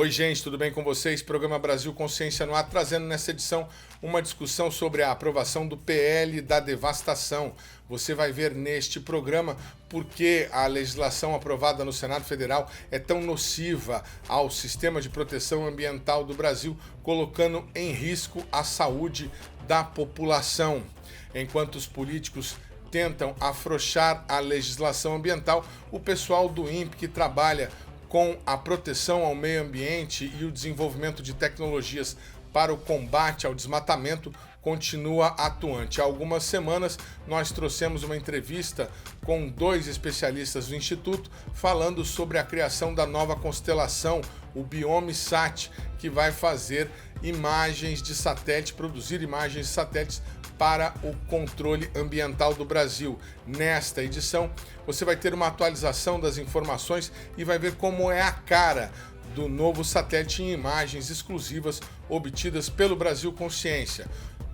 Oi gente, tudo bem com vocês? Programa Brasil Consciência no ar, trazendo nessa edição uma discussão sobre a aprovação do PL da devastação. Você vai ver neste programa por que a legislação aprovada no Senado Federal é tão nociva ao sistema de proteção ambiental do Brasil, colocando em risco a saúde da população. Enquanto os políticos tentam afrouxar a legislação ambiental, o pessoal do INPE, que trabalha com a proteção ao meio ambiente e o desenvolvimento de tecnologias para o combate ao desmatamento, continua atuante. Há algumas semanas nós trouxemos uma entrevista com 2 especialistas do Instituto falando sobre a criação da nova constelação, o BiomeSat, que vai fazer imagens de satélite, produzir imagens de satélites para o controle ambiental do Brasil. Nesta edição, você vai ter uma atualização das informações e vai ver como é a cara do novo satélite em imagens exclusivas obtidas pelo Brasil Consciência.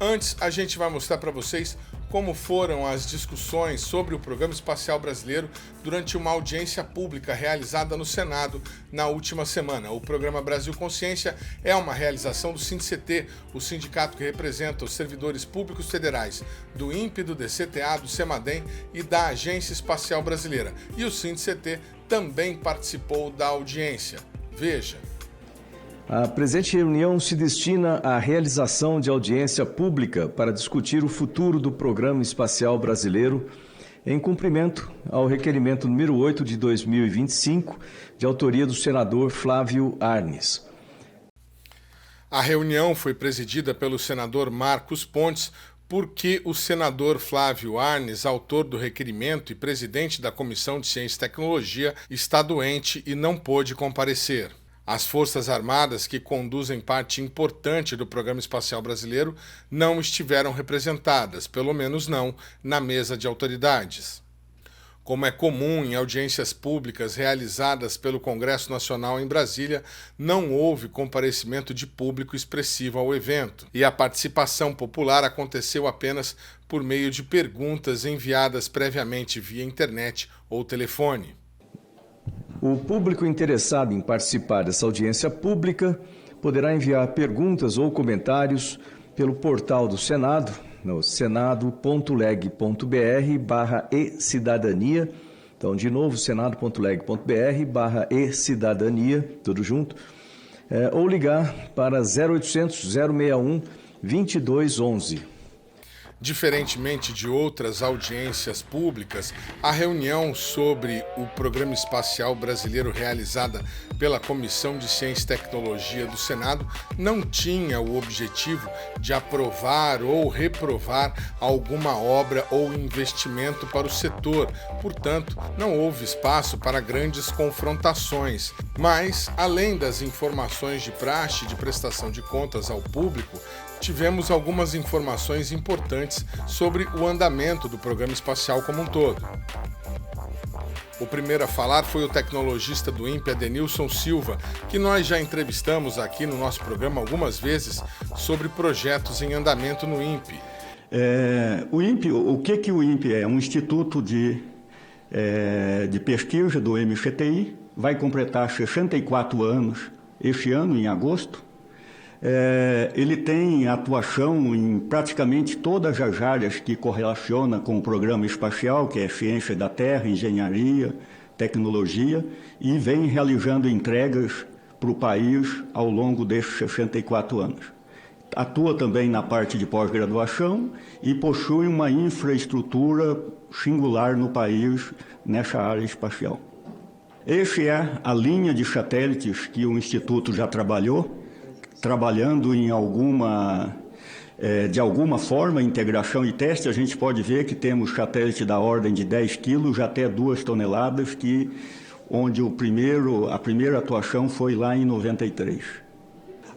Antes, a gente vai mostrar para vocês como foram as discussões sobre o Programa Espacial Brasileiro durante uma audiência pública realizada no Senado na última semana. O Programa Brasil Consciência é uma realização do SINDCT, o sindicato que representa os servidores públicos federais do INPE, do DCTA, do CEMADEM e da Agência Espacial Brasileira. E o SINDCT também participou da audiência. Veja. A presente reunião se destina à realização de audiência pública para discutir o futuro do Programa Espacial Brasileiro, em cumprimento ao requerimento número 8 de 2025, de autoria do senador Flávio Arnes. A reunião foi presidida pelo senador Marcos Pontes, porque o senador Flávio Arnes, autor do requerimento e presidente da Comissão de Ciência e Tecnologia, está doente e não pôde comparecer. As Forças Armadas, que conduzem parte importante do Programa Espacial Brasileiro, não estiveram representadas, pelo menos não na mesa de autoridades. Como é comum em audiências públicas realizadas pelo Congresso Nacional em Brasília, não houve comparecimento de público expressivo ao evento, e a participação popular aconteceu apenas por meio de perguntas enviadas previamente via internet ou telefone. O público interessado em participar dessa audiência pública poderá enviar perguntas ou comentários pelo portal do Senado, no senado.leg.br/e-cidadania. Então, de novo, senado.leg.br/e-cidadania, tudo junto, ou ligar para 0800 061 2211. Diferentemente de outras audiências públicas, a reunião sobre o Programa Espacial Brasileiro realizada pela Comissão de Ciência e Tecnologia do Senado não tinha o objetivo de aprovar ou reprovar alguma obra ou investimento para o setor. Portanto, não houve espaço para grandes confrontações. Mas, além das informações de praxe de prestação de contas ao público, tivemos algumas informações importantes sobre o andamento do programa espacial como um todo. O primeiro a falar foi o tecnologista do INPE, Adenilson Silva, que nós já entrevistamos aqui no nosso programa algumas vezes sobre projetos em andamento no INPE. O INPE, o que o INPE é? Um instituto de pesquisa do MCTI, vai completar 64 anos este ano, em agosto. Ele tem atuação em praticamente todas as áreas que correlacionam com o programa espacial, que é ciência da Terra, engenharia, tecnologia, e vem realizando entregas para o país ao longo desses 64 anos. Atua também na parte de pós-graduação e possui uma infraestrutura singular no país nessa área espacial. Essa é a linha de satélites que o Instituto já trabalhando em de alguma forma, integração e teste. A gente pode ver que temos satélite da ordem de 10 quilos até 2 toneladas, onde a primeira atuação foi lá em 93.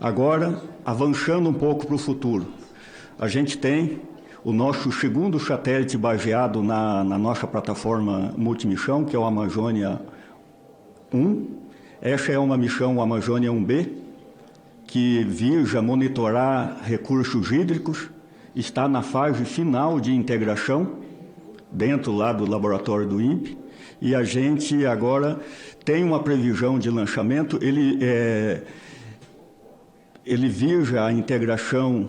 Agora, avançando um pouco para o futuro, a gente tem o nosso segundo satélite baseado na nossa plataforma multimissão, que é o Amazônia 1. Essa é uma missão, o Amazônia 1B, que visa monitorar recursos hídricos, está na fase final de integração, dentro lá do laboratório do INPE, e a gente agora tem uma previsão de lançamento. Ele visa a integração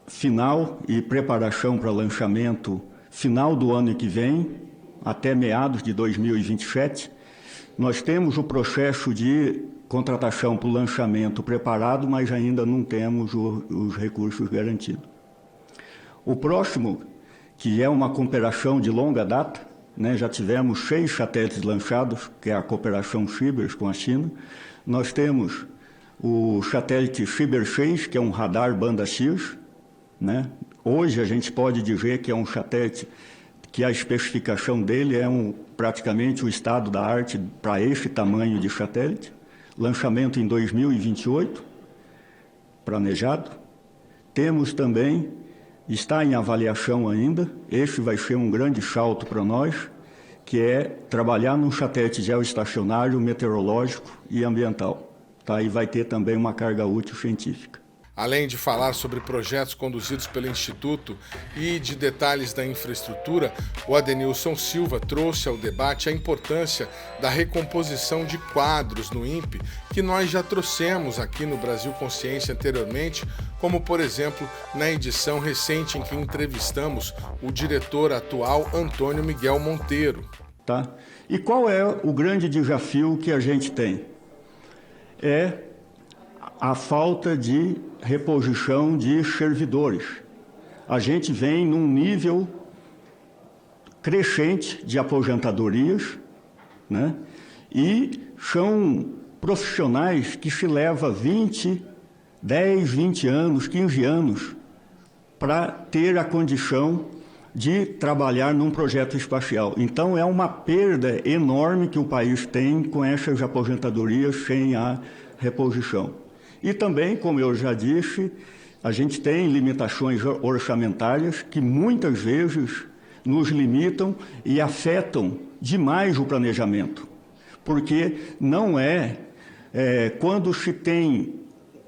final e preparação para lançamento final do ano que vem, até meados de 2027. Nós temos o processo de contratação para o lançamento preparado, mas ainda não temos os recursos garantidos. O próximo, que é uma cooperação de longa data, né, já tivemos 6 satélites lançados, que é a cooperação Cibers com a China. Nós temos o satélite Ciber 6, que é um radar banda X, né? Hoje a gente pode dizer que é um satélite que a especificação dele é praticamente o estado da arte para esse tamanho de satélite. Lançamento em 2028, planejado. Temos também, está em avaliação ainda, esse vai ser um grande salto para nós, que é trabalhar num satélite geoestacionário, meteorológico e ambiental. Tá? E vai ter também uma carga útil científica. Além de falar sobre projetos conduzidos pelo Instituto e de detalhes da infraestrutura, o Adenilson Silva trouxe ao debate a importância da recomposição de quadros no INPE, que nós já trouxemos aqui no Brasil Consciência anteriormente, como, por exemplo, na edição recente em que entrevistamos o diretor atual, Antônio Miguel Monteiro. Tá? E qual é o grande desafio que a gente tem? É a falta de reposição de servidores. A gente vem num nível crescente de aposentadorias, né? E são profissionais que se levam 10, 20 anos, 15 anos para ter a condição de trabalhar num projeto espacial. Então, é uma perda enorme que o país tem com essas aposentadorias sem a reposição. E também, como eu já disse, a gente tem limitações orçamentárias que muitas vezes nos limitam e afetam demais o planejamento. Porque não quando se tem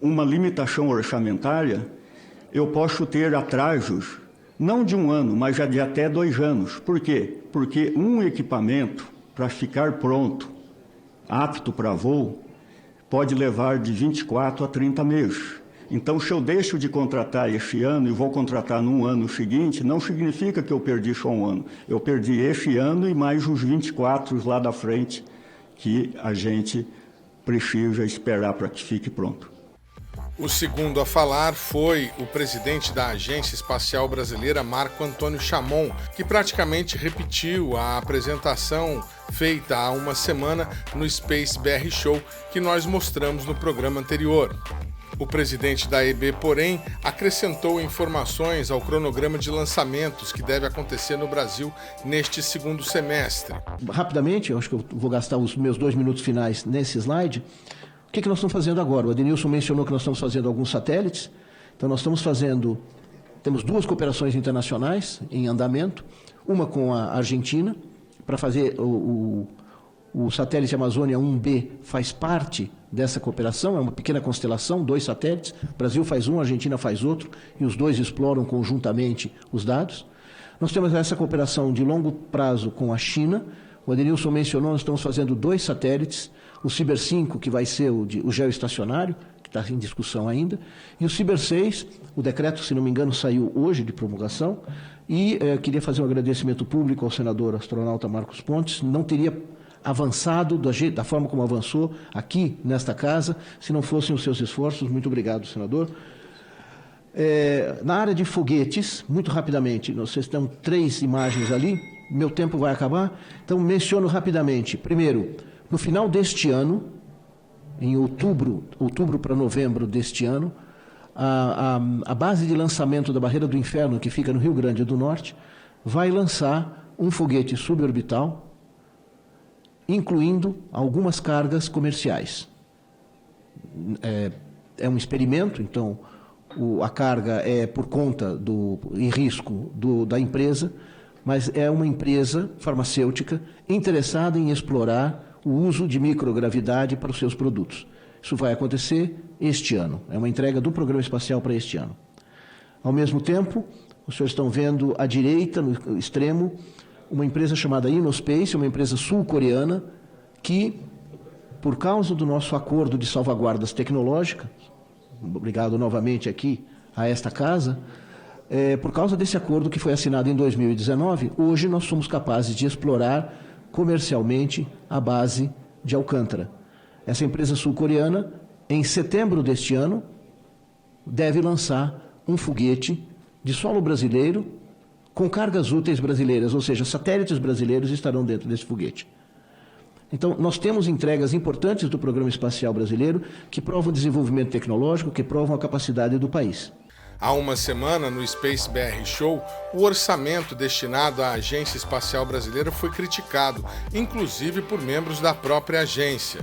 uma limitação orçamentária, eu posso ter atrasos, não de 1 ano, mas já de até 2 anos. Por quê? Porque um equipamento, para ficar pronto, apto para voo, pode levar de 24 a 30 meses. Então, se eu deixo de contratar esse ano e vou contratar no ano seguinte, não significa que eu perdi só 1 ano. Eu perdi esse ano e mais os 24 lá da frente que a gente precisa esperar para que fique pronto. O segundo a falar foi o presidente da Agência Espacial Brasileira, Marco Antônio Chamon, que praticamente repetiu a apresentação feita há uma semana no Space BR Show, que nós mostramos no programa anterior. O presidente da EB, porém, acrescentou informações ao cronograma de lançamentos que deve acontecer no Brasil neste segundo semestre. Rapidamente, eu acho que eu vou gastar os meus 2 minutos finais nesse slide. O que nós estamos fazendo agora? O Adenilson mencionou que nós estamos fazendo alguns satélites. Então, nós temos 2 cooperações internacionais em andamento, uma com a Argentina, para fazer o satélite Amazônia 1B faz parte dessa cooperação, é uma pequena constelação, 2 satélites, o Brasil faz um, a Argentina faz outro, e os 2 exploram conjuntamente os dados. Nós temos essa cooperação de longo prazo com a China. O Adenilson mencionou, nós estamos fazendo 2 satélites, o Ciber 5, que vai ser o geoestacionário, que está em discussão ainda, e o Ciber 6, o decreto, se não me engano, saiu hoje de promulgação, e queria fazer um agradecimento público ao senador astronauta Marcos Pontes, não teria avançado da forma como avançou aqui nesta casa, se não fossem os seus esforços. Muito obrigado, senador. Na área de foguetes, muito rapidamente, vocês têm 3 imagens ali, meu tempo vai acabar, então menciono rapidamente. Primeiro, no final deste ano, em outubro para novembro deste ano, a base de lançamento da Barreira do Inferno, que fica no Rio Grande do Norte, vai lançar um foguete suborbital, incluindo algumas cargas comerciais. É um experimento, então a carga é por conta e risco da empresa, mas é uma empresa farmacêutica interessada em explorar o uso de microgravidade para os seus produtos. Isso vai acontecer este ano, é uma entrega do programa espacial para este ano. Ao mesmo tempo, os senhores estão vendo à direita, no extremo, uma empresa chamada Innospace, uma empresa sul-coreana, que, por causa do nosso acordo de salvaguardas tecnológicas, obrigado novamente aqui a esta casa, por causa desse acordo que foi assinado em 2019, hoje nós somos capazes de explorar comercialmente a base de Alcântara. Essa empresa sul-coreana, em setembro deste ano, deve lançar um foguete de solo brasileiro com cargas úteis brasileiras, ou seja, satélites brasileiros estarão dentro desse foguete. Então, nós temos entregas importantes do Programa Espacial Brasileiro que provam o desenvolvimento tecnológico, que provam a capacidade do país. Há uma semana, no Space BR Show, o orçamento destinado à Agência Espacial Brasileira foi criticado, inclusive por membros da própria agência.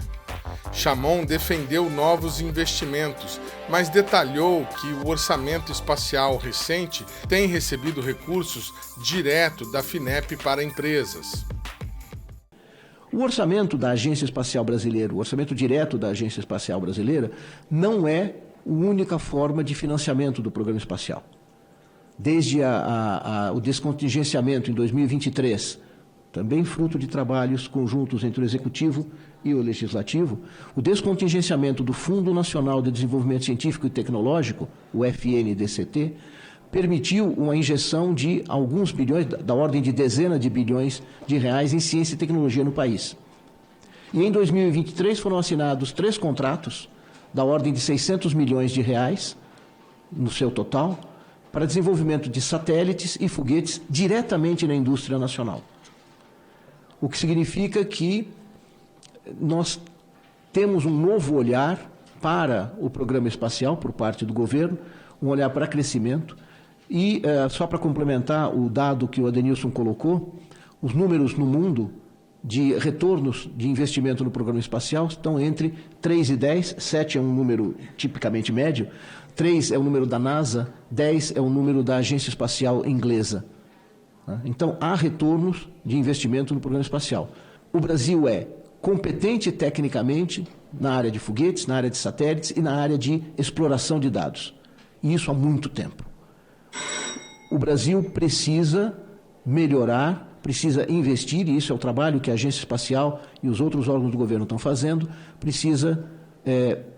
Chamon defendeu novos investimentos, mas detalhou que o orçamento espacial recente tem recebido recursos direto da FINEP para empresas. O orçamento da Agência Espacial Brasileira, o orçamento direto da Agência Espacial Brasileira, não é a única forma de financiamento do programa espacial. Desde o descontingenciamento em 2023, também fruto de trabalhos conjuntos entre o Executivo e o Legislativo, o descontingenciamento do Fundo Nacional de Desenvolvimento Científico e Tecnológico, o FNDCT, permitiu uma injeção de alguns bilhões, da ordem de dezenas de bilhões de reais em ciência e tecnologia no país. E em 2023 foram assinados 3 contratos, da ordem de 600 milhões de reais, no seu total, para desenvolvimento de satélites e foguetes diretamente na indústria nacional. O que significa que nós temos um novo olhar para o programa espacial por parte do governo, um olhar para crescimento. E, só para complementar o dado que o Adenilson colocou, os números no mundo de retornos de investimento no programa espacial estão entre 3 e 10, 7 é um número tipicamente médio, 3 é o número da NASA, 10 é o número da Agência Espacial Inglesa. Então, há retornos de investimento no programa espacial. O Brasil é competente tecnicamente na área de foguetes, na área de satélites e na área de exploração de dados. E isso há muito tempo. O Brasil precisa melhorar, precisa investir, e isso é o trabalho que a Agência Espacial e os outros órgãos do governo estão fazendo, precisa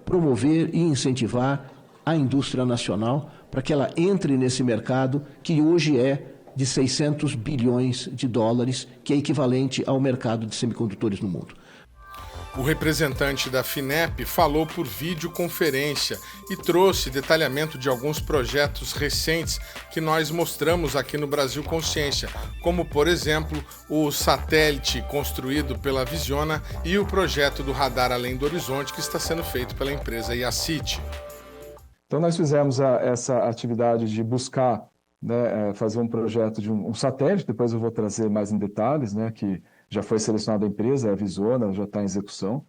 promover e incentivar a indústria nacional para que ela entre nesse mercado que hoje é de 600 bilhões de dólares, que é equivalente ao mercado de semicondutores no mundo. O representante da FINEP falou por videoconferência e trouxe detalhamento de alguns projetos recentes que nós mostramos aqui no Brasil Consciência, como, por exemplo, o satélite construído pela Visiona e o projeto do Radar Além do Horizonte, que está sendo feito pela empresa IACIT. Então, nós fizemos essa atividade de buscar, fazer um projeto de um satélite, depois eu vou trazer mais em detalhes, que já foi selecionada a empresa, a Visiona, já está em execução.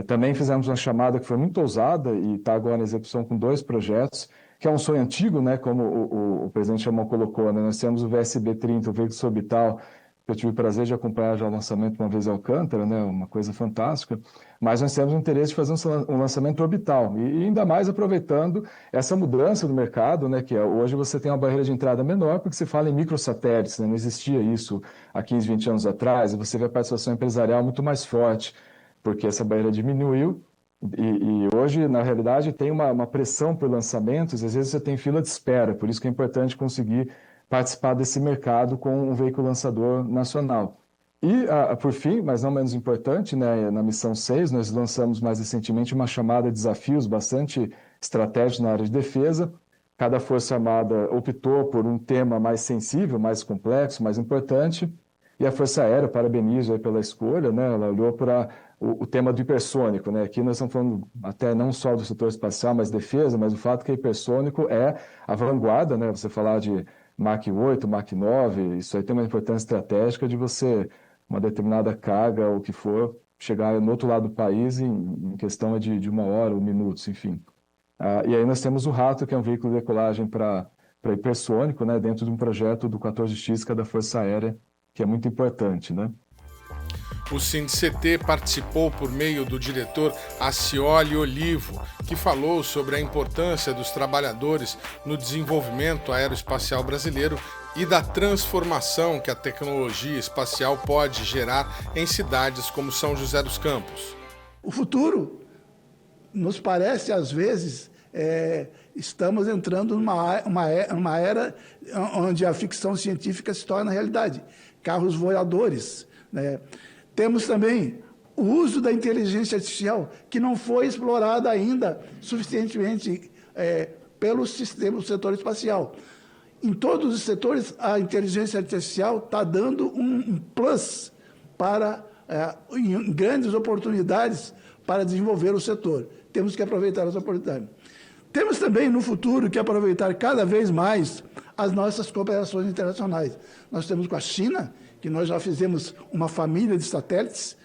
Também fizemos uma chamada que foi muito ousada e está agora em execução com 2 projetos, que é um sonho antigo, como o presidente Chamon colocou. Nós temos o VSB-30, o veículo suborbital, que eu tive o prazer de acompanhar já o lançamento uma vez em Alcântara, uma coisa fantástica, mas nós temos o interesse de fazer um lançamento orbital, e ainda mais aproveitando essa mudança do mercado, que hoje você tem uma barreira de entrada menor, porque se fala em microsatélites, não existia isso há 15, 20 anos atrás, e você vê a participação empresarial muito mais forte, porque essa barreira diminuiu, e hoje, na realidade, tem uma pressão por lançamentos, às vezes você tem fila de espera, por isso que é importante conseguir participar desse mercado com um veículo lançador nacional. E, por fim, mas não menos importante, na missão 6, nós lançamos mais recentemente uma chamada de desafios bastante estratégicos na área de defesa. Cada Força Armada optou por um tema mais sensível, mais complexo, mais importante, e a Força Aérea, parabenizo pela escolha, ela olhou para o tema do hipersônico. Aqui nós estamos falando até não só do setor espacial, mas defesa, mas o fato que o hipersônico é a vanguarda, você falar de Mach 8, Mach 9, isso aí tem uma importância estratégica de você, uma determinada carga, ou o que for, chegar no outro lado do país em questão de 1 hora ou minutos, enfim. E aí nós temos o Rato, que é um veículo de decolagem para hipersônico, dentro de um projeto do 14X, que é da Força Aérea, que é muito importante, O SINDCT participou por meio do diretor Acioli Olivo, que falou sobre a importância dos trabalhadores no desenvolvimento aeroespacial brasileiro e da transformação que a tecnologia espacial pode gerar em cidades como São José dos Campos. O futuro nos parece, às vezes, estamos entrando numa era onde a ficção científica se torna realidade. Carros voadores, né? Temos também o uso da inteligência artificial, que não foi explorada ainda suficientemente pelo setor espacial. Em todos os setores, a inteligência artificial está dando um plus para grandes oportunidades para desenvolver o setor. Temos que aproveitar essa oportunidade. Temos também, no futuro, que aproveitar cada vez mais as nossas cooperações internacionais. Nós temos com a China, que nós já fizemos uma família de satélites.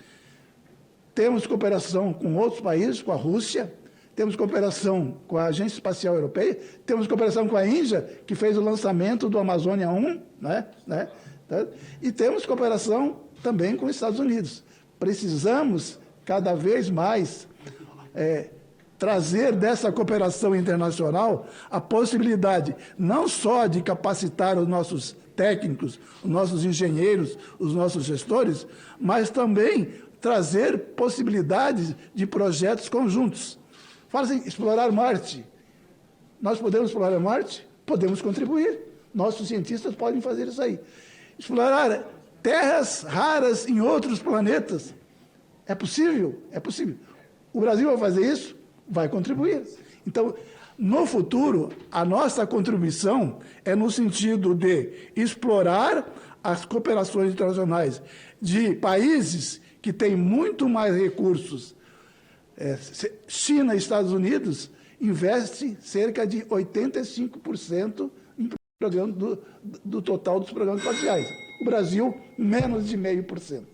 Temos cooperação com outros países, com a Rússia. Temos cooperação com a Agência Espacial Europeia. Temos cooperação com a Índia, que fez o lançamento do Amazônia 1. Né? E temos cooperação também com os Estados Unidos. Precisamos, cada vez mais, trazer dessa cooperação internacional a possibilidade não só de capacitar os nossos técnicos, os nossos engenheiros, os nossos gestores, mas também trazer possibilidades de projetos conjuntos. Fala assim, explorar Marte. Nós podemos explorar Marte? Podemos contribuir. Nossos cientistas podem fazer isso aí. Explorar terras raras em outros planetas. É possível? É possível. O Brasil vai fazer isso? Vai contribuir. Então, no futuro, a nossa contribuição é no sentido de explorar as cooperações internacionais de países que têm muito mais recursos. China e Estados Unidos investem cerca de 85% do total dos programas espaciais. O Brasil, menos de 0,5%.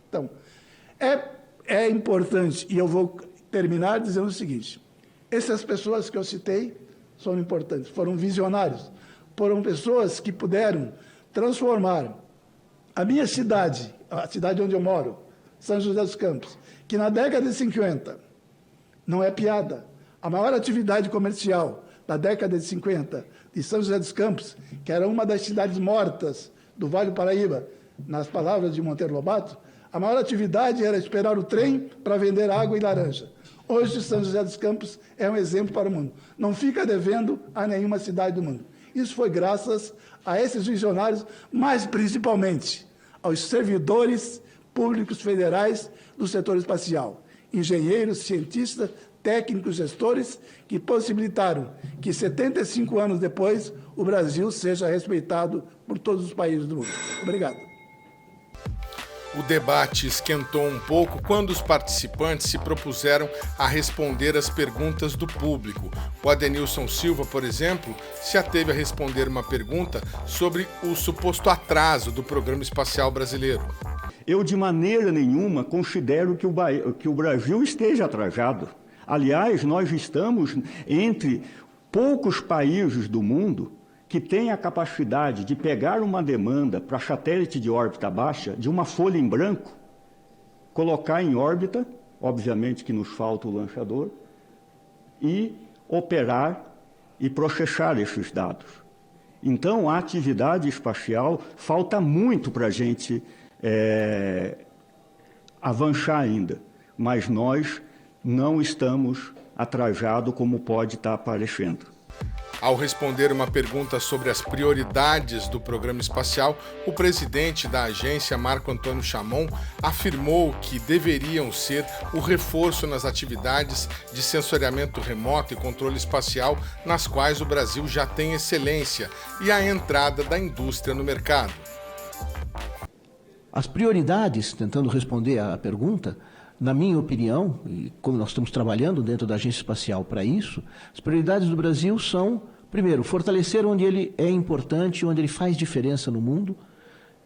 Então, é importante, e eu vou terminar dizendo o seguinte: essas pessoas que eu citei são importantes, foram visionários, foram pessoas que puderam transformar a minha cidade, a cidade onde eu moro, São José dos Campos, que na década de 50, não é piada, a maior atividade comercial da década de 50 de São José dos Campos, que era uma das cidades mortas do Vale do Paraíba, nas palavras de Monteiro Lobato, a maior atividade era esperar o trem para vender água e laranja. Hoje, São José dos Campos é um exemplo para o mundo. Não fica devendo a nenhuma cidade do mundo. Isso foi graças a esses visionários, mas principalmente aos servidores públicos federais do setor espacial, engenheiros, cientistas, técnicos, gestores, que possibilitaram que 75 anos depois o Brasil seja respeitado por todos os países do mundo. Obrigado. O debate esquentou um pouco quando os participantes se propuseram a responder as perguntas do público. O Adenilson Silva, por exemplo, se ateve a responder uma pergunta sobre o suposto atraso do programa espacial brasileiro. Eu, de maneira nenhuma, considero que o Brasil esteja atrasado. Aliás, nós estamos entre poucos países do mundo que tem a capacidade de pegar uma demanda para satélite de órbita baixa, de uma folha em branco, colocar em órbita, obviamente que nos falta o lançador, e operar e processar esses dados. Então, a atividade espacial falta muito para a gente avançar ainda, mas nós não estamos atrasados como pode estar aparecendo. Ao responder uma pergunta sobre as prioridades do programa espacial, o presidente da agência, Marco Antônio Chamon, afirmou que deveriam ser o reforço nas atividades de sensoriamento remoto e controle espacial, nas quais o Brasil já tem excelência, e a entrada da indústria no mercado. As prioridades, tentando responder à pergunta, na minha opinião, e como nós estamos trabalhando dentro da Agência Espacial para isso, as prioridades do Brasil são, primeiro, fortalecer onde ele é importante, onde ele faz diferença no mundo,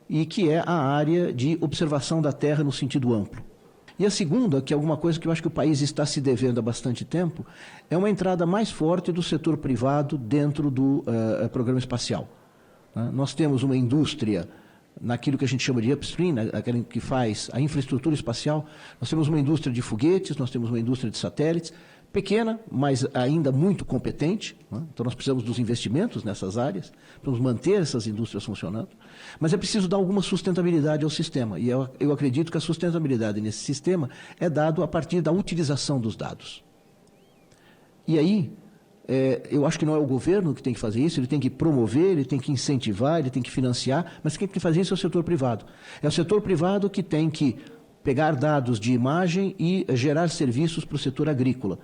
e que é a área de observação da Terra no sentido amplo. E a segunda, que é alguma coisa que eu acho que o país está se devendo há bastante tempo, é uma entrada mais forte do setor privado dentro do programa espacial. Nós temos uma indústria naquilo que a gente chama de upstream, aquele que faz a infraestrutura espacial. Nós temos uma indústria de foguetes, nós temos uma indústria de satélites, pequena, mas ainda muito competente, né? Então nós precisamos dos investimentos nessas áreas, precisamos manter essas indústrias funcionando, mas é preciso dar alguma sustentabilidade ao sistema, e eu acredito que a sustentabilidade nesse sistema é dado a partir da utilização dos dados. E aí, eu acho que não é o governo que tem que fazer isso, ele tem que promover, ele tem que incentivar, ele tem que financiar, mas quem tem que fazer isso é o setor privado. É o setor privado que tem que pegar dados de imagem e gerar serviços para o setor agrícola.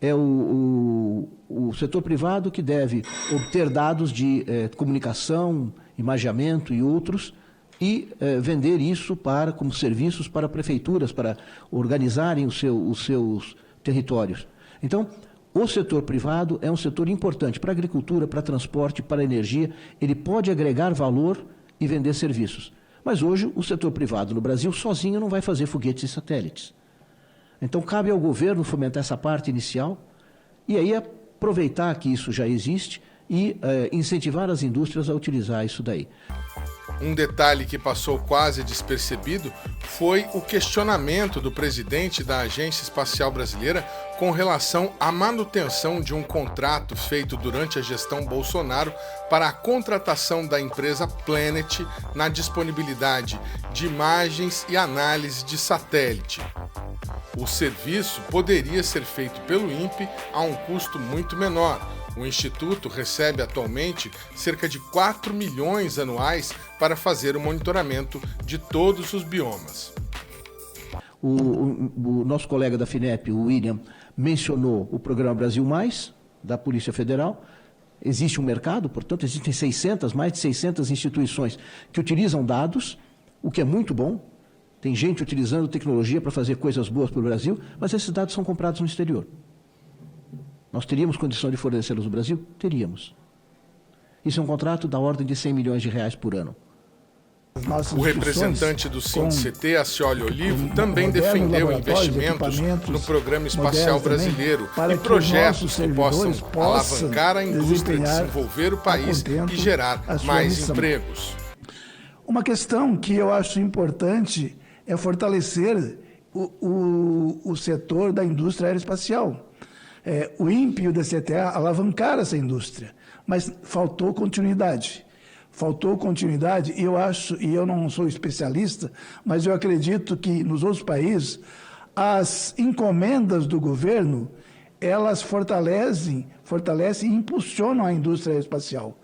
É o setor privado que deve obter dados de comunicação, imageamento e outros e vender isso como serviços para prefeituras, para organizarem os seus territórios. Então, o setor privado é um setor importante para a agricultura, para transporte, para a energia. Ele pode agregar valor e vender serviços. Mas hoje o setor privado no Brasil sozinho não vai fazer foguetes e satélites. Então cabe ao governo fomentar essa parte inicial e aí aproveitar que isso já existe e incentivar as indústrias a utilizar isso daí. Um detalhe que passou quase despercebido foi o questionamento do presidente da Agência Espacial Brasileira com relação à manutenção de um contrato feito durante a gestão Bolsonaro para a contratação da empresa Planet na disponibilidade de imagens e análise de satélite. O serviço poderia ser feito pelo INPE a um custo muito menor. O Instituto recebe atualmente cerca de 4 milhões anuais para fazer o monitoramento de todos os biomas. O nosso colega da FINEP, o William, mencionou o programa Brasil Mais, da Polícia Federal. Existe um mercado, portanto, existem mais de 600 instituições que utilizam dados, o que é muito bom. Tem gente utilizando tecnologia para fazer coisas boas para o Brasil, mas esses dados são comprados no exterior. Nós teríamos condição de fornecê-los no Brasil? Teríamos. Isso é um contrato da ordem de 100 milhões de reais por ano. O representante do SINDCT, Acioli Olivo, também defendeu investimentos no Programa Espacial Brasileiro e projetos que possam alavancar a indústria, desenvolver o país e gerar mais empregos. Uma questão que eu acho importante é fortalecer o setor da indústria aeroespacial. O INPE e o DCTA alavancaram essa indústria, mas faltou continuidade. E eu acho, e eu não sou especialista, mas eu acredito que nos outros países, as encomendas do governo, elas fortalecem e impulsionam a indústria aeroespacial.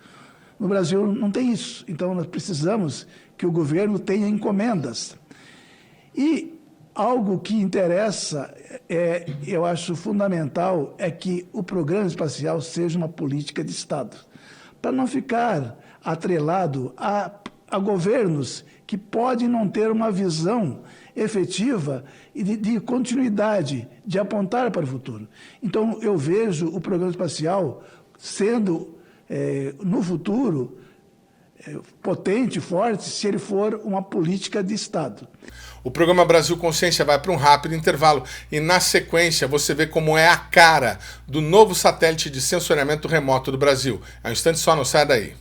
No Brasil não tem isso, então nós precisamos que o governo tenha encomendas. E algo que interessa, eu acho fundamental, é que o programa espacial seja uma política de Estado, para não ficar atrelado a governos que podem não ter uma visão efetiva e de continuidade, de apontar para o futuro. Então, eu vejo o programa espacial sendo, no futuro, potente, forte, se ele for uma política de Estado. O programa Brasil Consciência vai para um rápido intervalo e, na sequência, você vê como é a cara do novo satélite de sensoriamento remoto do Brasil. É um instante só, não sai daí.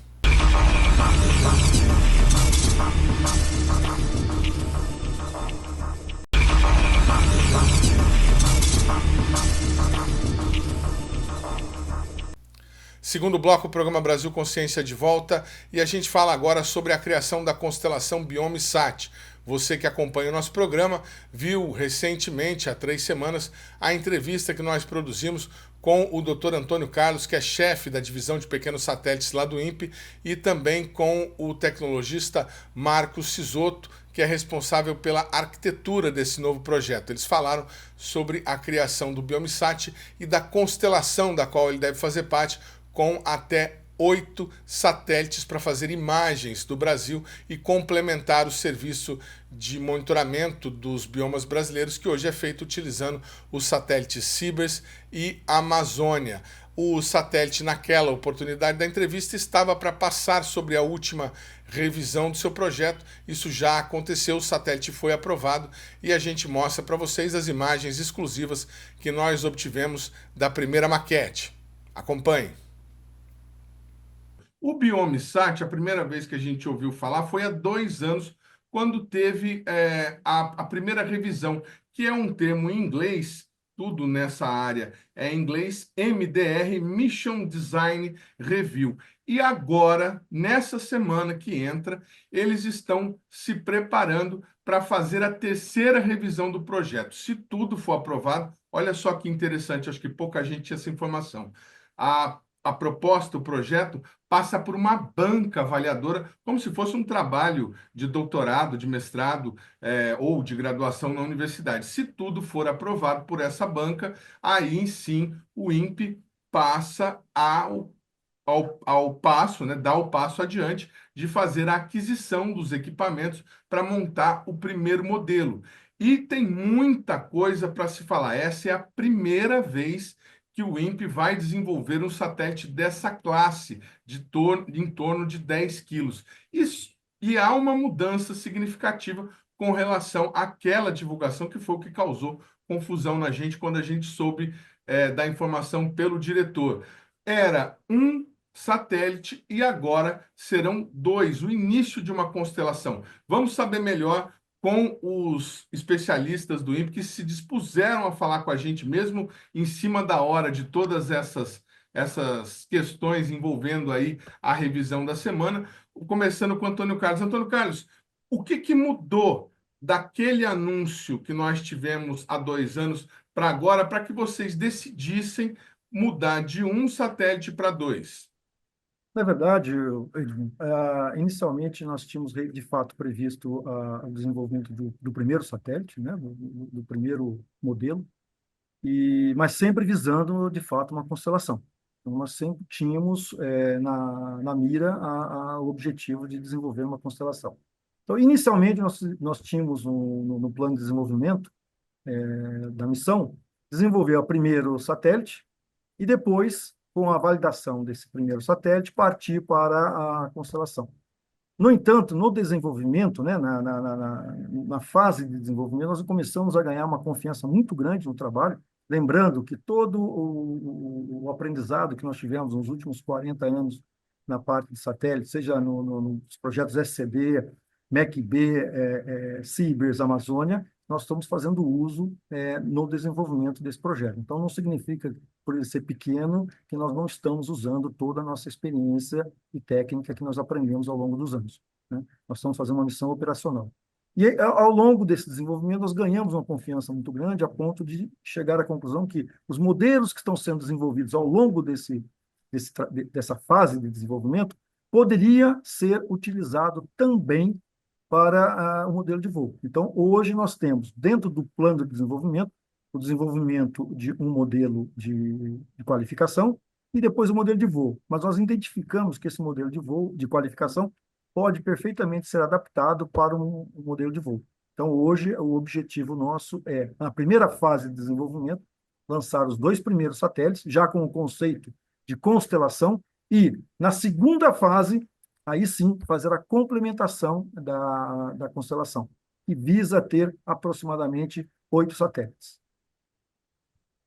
Segundo bloco, o programa Brasil Consciência de volta e a gente fala agora sobre a criação da constelação BiomeSat. Você que acompanha o nosso programa viu recentemente, há 3 semanas, a entrevista que nós produzimos com o Dr. Antônio Carlos, que é chefe da divisão de pequenos satélites lá do INPE, e também com o tecnologista Marcos Cisoto, que é responsável pela arquitetura desse novo projeto. Eles falaram sobre a criação do BiomeSat e da constelação da qual ele deve fazer parte, com até 8 satélites para fazer imagens do Brasil e complementar o serviço de monitoramento dos biomas brasileiros, que hoje é feito utilizando os satélites Cibers e Amazônia. O satélite, naquela oportunidade da entrevista, estava para passar sobre a última revisão do seu projeto. Isso já aconteceu, o satélite foi aprovado e a gente mostra para vocês as imagens exclusivas que nós obtivemos da primeira maquete. Acompanhe. O Biomissat, a primeira vez que a gente ouviu falar foi há 2 anos, quando teve a primeira revisão, que é um termo em inglês, tudo nessa área é em inglês, MDR, Mission Design Review. E agora, nessa semana que entra, eles estão se preparando para fazer a terceira revisão do projeto. Se tudo for aprovado, olha só que interessante, acho que pouca gente tinha essa informação. A proposta, o projeto, passa por uma banca avaliadora, como se fosse um trabalho de doutorado, de mestrado, ou de graduação na universidade. Se tudo for aprovado por essa banca, aí sim o INPE passa ao passo, né, dá o passo adiante de fazer a aquisição dos equipamentos para montar o primeiro modelo. E tem muita coisa para se falar. Essa é a primeira vez que o INPE vai desenvolver um satélite dessa classe, em torno de 10 quilos. E há uma mudança significativa com relação àquela divulgação que foi o que causou confusão na gente quando a gente soube da informação pelo diretor. Era um satélite e agora serão dois, o início de uma constelação. Vamos saber melhor com os especialistas do INPE que se dispuseram a falar com a gente mesmo em cima da hora de todas essas questões envolvendo aí a revisão da semana, começando com o Antônio Carlos. Antônio Carlos, o que mudou daquele anúncio que nós tivemos há 2 anos para agora, para que vocês decidissem mudar de um satélite para dois? Na verdade, Edmund, inicialmente nós tínhamos de fato previsto o desenvolvimento do primeiro satélite, né, do primeiro modelo, mas sempre visando de fato uma constelação. Então, nós sempre tínhamos na mira o objetivo de desenvolver uma constelação. Então, inicialmente nós tínhamos no plano de desenvolvimento da missão desenvolver o primeiro satélite e depois, com a validação desse primeiro satélite, partir para a constelação. No entanto, no desenvolvimento, né, na fase de desenvolvimento, nós começamos a ganhar uma confiança muito grande no trabalho, lembrando que todo o aprendizado que nós tivemos nos últimos 40 anos na parte de satélite, seja nos projetos SCB, MEC-B, CIBERS, Amazônia, nós estamos fazendo uso no desenvolvimento desse projeto. Então, não significa, por ele ser pequeno, que nós não estamos usando toda a nossa experiência e técnica que nós aprendemos ao longo dos anos, né? Nós estamos fazendo uma missão operacional. E ao longo desse desenvolvimento, nós ganhamos uma confiança muito grande a ponto de chegar à conclusão que os modelos que estão sendo desenvolvidos ao longo dessa fase de desenvolvimento poderia ser utilizado também para o modelo de voo. Então, hoje nós temos, dentro do plano de desenvolvimento, o desenvolvimento de um modelo de qualificação e depois o modelo de voo. Mas nós identificamos que esse modelo de voo, de qualificação, pode perfeitamente ser adaptado para um modelo de voo. Então, hoje, o objetivo nosso é, na primeira fase de desenvolvimento, lançar os 2 primeiros satélites, já com o conceito de constelação, e, na segunda fase, aí sim, fazer a complementação da constelação, que visa ter aproximadamente 8 satélites.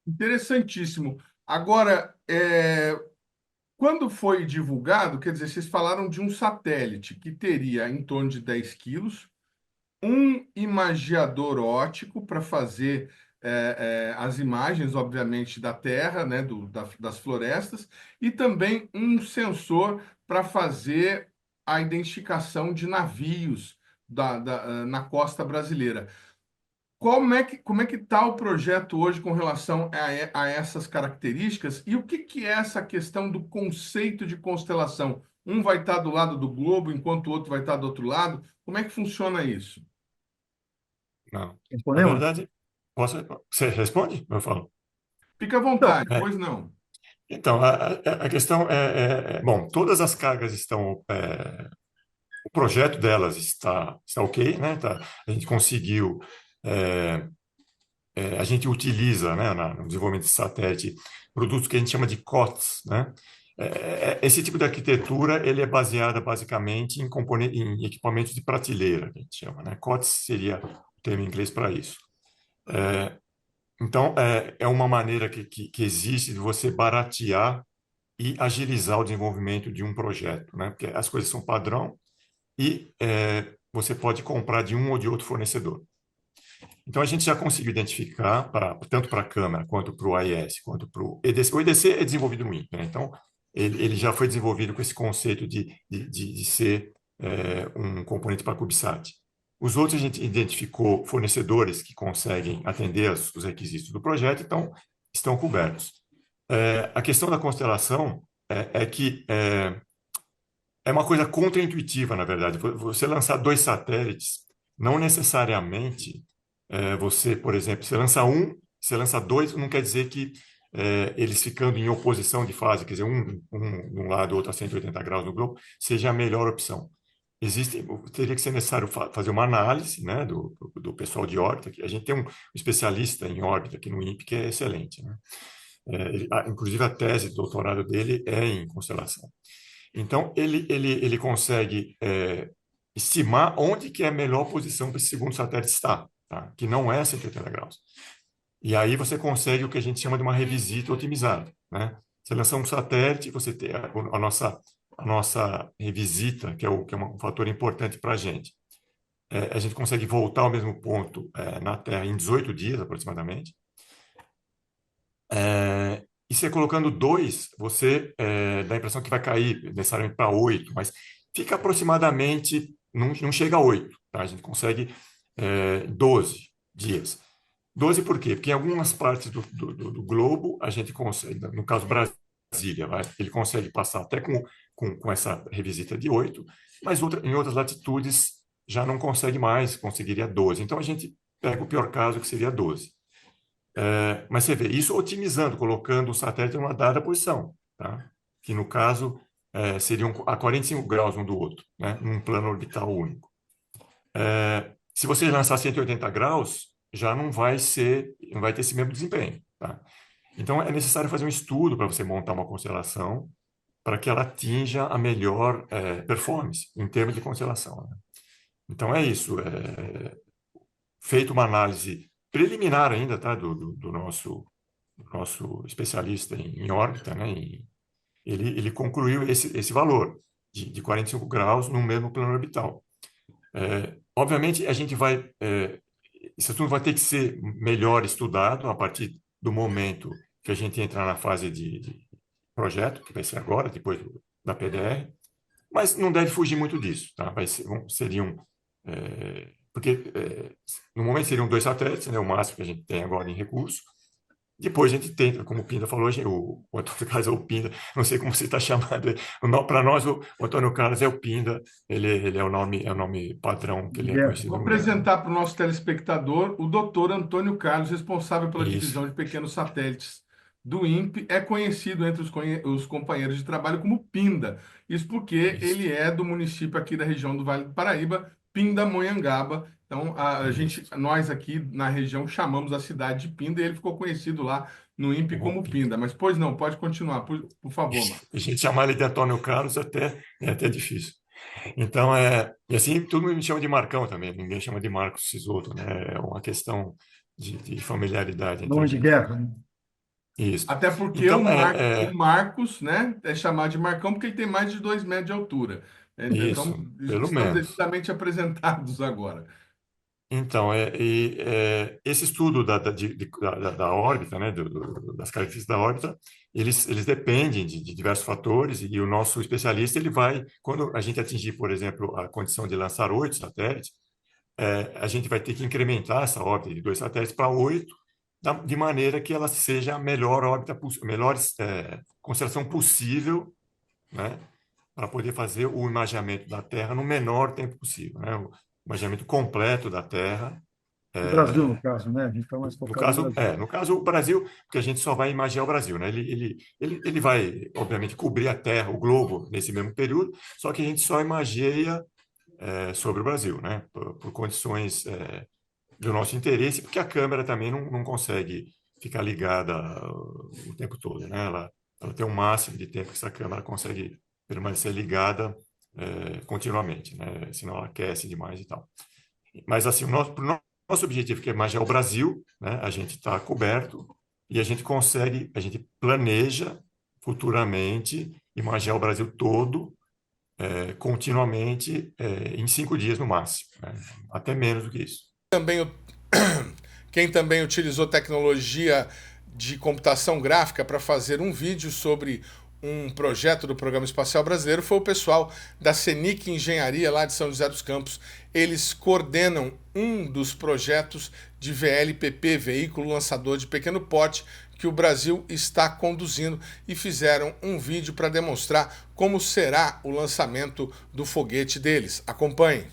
Interessantíssimo. Agora, quando foi divulgado, quer dizer, vocês falaram de um satélite que teria em torno de 10 quilos, um imagiador óptico para fazer as imagens, obviamente, da Terra, né, das florestas, e também um sensor para fazer a identificação de navios na costa brasileira. Como é que está o projeto hoje com relação a essas características e o que é essa questão do conceito de constelação? Um vai estar do lado do globo, enquanto o outro vai estar do outro lado. Como é que funciona isso? Não. Na Respondemos? verdade, você responde? Eu falo. Fica à vontade, Então, pois não. Então, a questão bom, todas as cargas estão, o projeto delas está ok, né? A gente conseguiu, a gente utiliza, né, no desenvolvimento de satélite, produtos que a gente chama de COTS, né? Esse tipo de arquitetura, ele é baseada basicamente em equipamentos de prateleira, que a gente chama, né? COTS seria o termo em inglês para isso. Então, é uma maneira que existe de você baratear e agilizar o desenvolvimento de um projeto, né? Porque as coisas são padrão e você pode comprar de um ou de outro fornecedor. Então, a gente já conseguiu identificar, tanto para a câmera, quanto para o AIS, quanto para o EDC. O EDC é desenvolvido no INPE, né? Então, ele já foi desenvolvido com esse conceito de ser um componente para CubeSat. Os outros, a gente identificou fornecedores que conseguem atender os requisitos do projeto, então, estão cobertos. A questão da constelação é que é uma coisa contraintuitiva, na verdade. Você lançar 2 satélites, não necessariamente você, por exemplo, você lança um, você lança 2, não quer dizer que eles ficando em oposição de fase, quer dizer, um de um lado, outro a 180 graus no globo, seja a melhor opção. Teria que ser necessário fazer uma análise, né, do pessoal de órbita, que a gente tem um especialista em órbita aqui no INPE que é excelente, né? Inclusive, a tese de doutorado dele é em constelação. Então, ele consegue estimar onde que é a melhor posição para esse segundo satélite estar, tá? Que não é 180 graus. E aí você consegue o que a gente chama de uma revisita otimizada, né? Você lança um satélite, você tem a nossa revisita, que é um fator importante para a gente. A gente consegue voltar ao mesmo ponto na Terra em 18 dias, aproximadamente. E você colocando 2, você dá a impressão que vai cair necessariamente para 8, mas fica aproximadamente, não chega a 8, tá? A gente consegue 12 dias. 12 por quê? Porque em algumas partes do globo a gente consegue, no caso Brasília, ele consegue passar até com essa revisita de 8, mas em outras latitudes já não consegue mais, conseguiria 12. Então a gente pega o pior caso, que seria 12. Mas você vê, isso otimizando, colocando o satélite em uma dada posição, tá? Que no caso seriam a 45 graus um do outro, né? Num plano orbital único. Se você lançar 180 graus, já não vai ter esse mesmo desempenho, tá? Então é necessário fazer um estudo para você montar uma constelação para que ela atinja a melhor performance em termos de constelação, né? Então é isso. Feito uma análise preliminar ainda, tá, do nosso especialista em órbita, né? Ele concluiu esse valor de 45 graus no mesmo plano orbital. Obviamente, a gente esse assunto vai ter que ser melhor estudado a partir do momento que a gente entrar na fase de projeto, que vai ser agora, depois da PDR, mas não deve fugir muito disso, tá? Porque no momento seriam 2 satélites, né, o máximo que a gente tem agora em recurso. Depois a gente tenta, como o Pinda falou, o Antônio Carlos é o Pinda, não sei como você está chamando. Para nós, o Antônio Carlos é o Pinda, ele é o nome padrão que ele é conhecido. Vou apresentar para o nosso telespectador o doutor Antônio Carlos, responsável pela Isso. divisão de pequenos satélites do INPE, é conhecido entre os companheiros de trabalho como Pinda. Isso porque ele é do município aqui da região do Vale do Paraíba, Pindamonhangaba. Então, nós aqui na região chamamos a cidade de Pinda e ele ficou conhecido lá no INPE como Pinda. Mas, pois não, pode continuar, por favor, Marcos. A gente chamar ele de Antônio Carlos é até difícil. Então, e assim, todo mundo me chama de Marcão também, ninguém chama de Marcos Sisoto, né? É uma questão de familiaridade. Nome de guerra, né? Isso. Até porque Então, o Marcos, né, é chamado de Marcão porque ele tem mais de 2 metros de altura. Isso, Então, pelo estamos menos. devidamente apresentados agora. Então, esse estudo da órbita, né, das características da órbita, eles dependem de diversos fatores e o nosso especialista, quando a gente atingir, por exemplo, a condição de lançar 8 satélites, a gente vai ter que incrementar essa órbita de 2 satélites para 8, de maneira que ela seja a melhor órbita, a melhor constelação possível, né, para poder fazer o imageamento da Terra no menor tempo possível, né? O imageamento completo da Terra. O Brasil, no caso, né? A gente está mais focado no Brasil. No caso, o Brasil, porque a gente só vai imaginar o Brasil, né? Ele vai, obviamente, cobrir a Terra, o globo, nesse mesmo período, só que a gente só imageia sobre o Brasil, né? Por condições do nosso interesse, porque a câmera também não consegue ficar ligada o tempo todo, né? Ela tem um máximo de tempo que essa câmera consegue permanecer ligada continuamente, né? Senão ela aquece demais e tal. Mas, assim, pro nosso objetivo, que é imaginar o Brasil, né? A gente está coberto e a gente planeja futuramente e margear o Brasil todo, continuamente, em 5 dias no máximo, né? Até menos do que isso. Quem também utilizou tecnologia de computação gráfica para fazer um vídeo sobre um projeto do Programa Espacial Brasileiro foi o pessoal da CENIC Engenharia, lá de São José dos Campos. Eles coordenam um dos projetos de VLPP, Veículo Lançador de Pequeno Porte, que o Brasil está conduzindo, e fizeram um vídeo para demonstrar como será o lançamento do foguete deles. Acompanhem.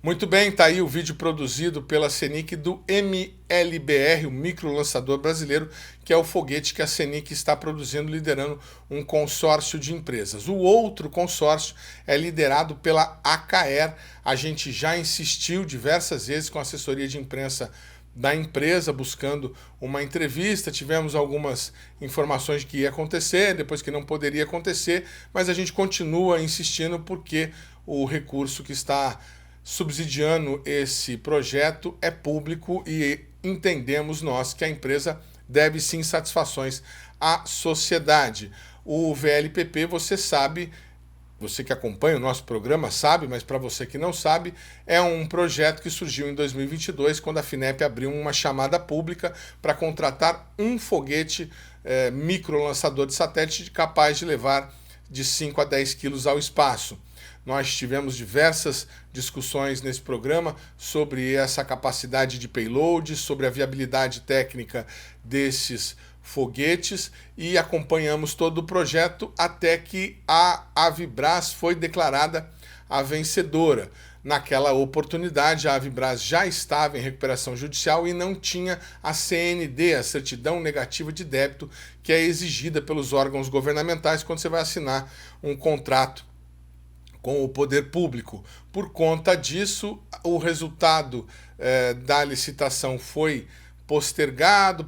Muito bem, tá aí o vídeo produzido pela CENIC do MLBR, o Micro Lançador Brasileiro, que é o foguete que a CENIC está produzindo, liderando um consórcio de empresas. O outro consórcio é liderado pela AKR. A gente já insistiu diversas vezes com a assessoria de imprensa da empresa, buscando uma entrevista. Tivemos algumas informações de que ia acontecer, depois que não poderia acontecer, mas a gente continua insistindo porque o recurso que está subsidiando esse projeto é público e entendemos nós que a empresa deve sim satisfações à sociedade. O VLPP, você sabe, você que acompanha o nosso programa sabe, mas para você que não sabe, é um projeto que surgiu em 2022, quando a FINEP abriu uma chamada pública para contratar um foguete micro lançador de satélite capaz de levar de 5 a 10 quilos ao espaço. Nós tivemos diversas discussões nesse programa sobre essa capacidade de payload, sobre a viabilidade técnica desses foguetes e acompanhamos todo o projeto até que a Avibras foi declarada a vencedora. Naquela oportunidade, a Avibras já estava em recuperação judicial e não tinha a CND, a Certidão Negativa de Débito, que é exigida pelos órgãos governamentais quando você vai assinar um contrato com o poder público. Por conta disso, o resultado da licitação foi postergado,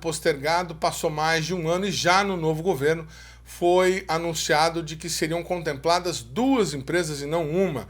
passou mais de um ano e já no novo governo foi anunciado de que seriam contempladas 2 empresas e não uma.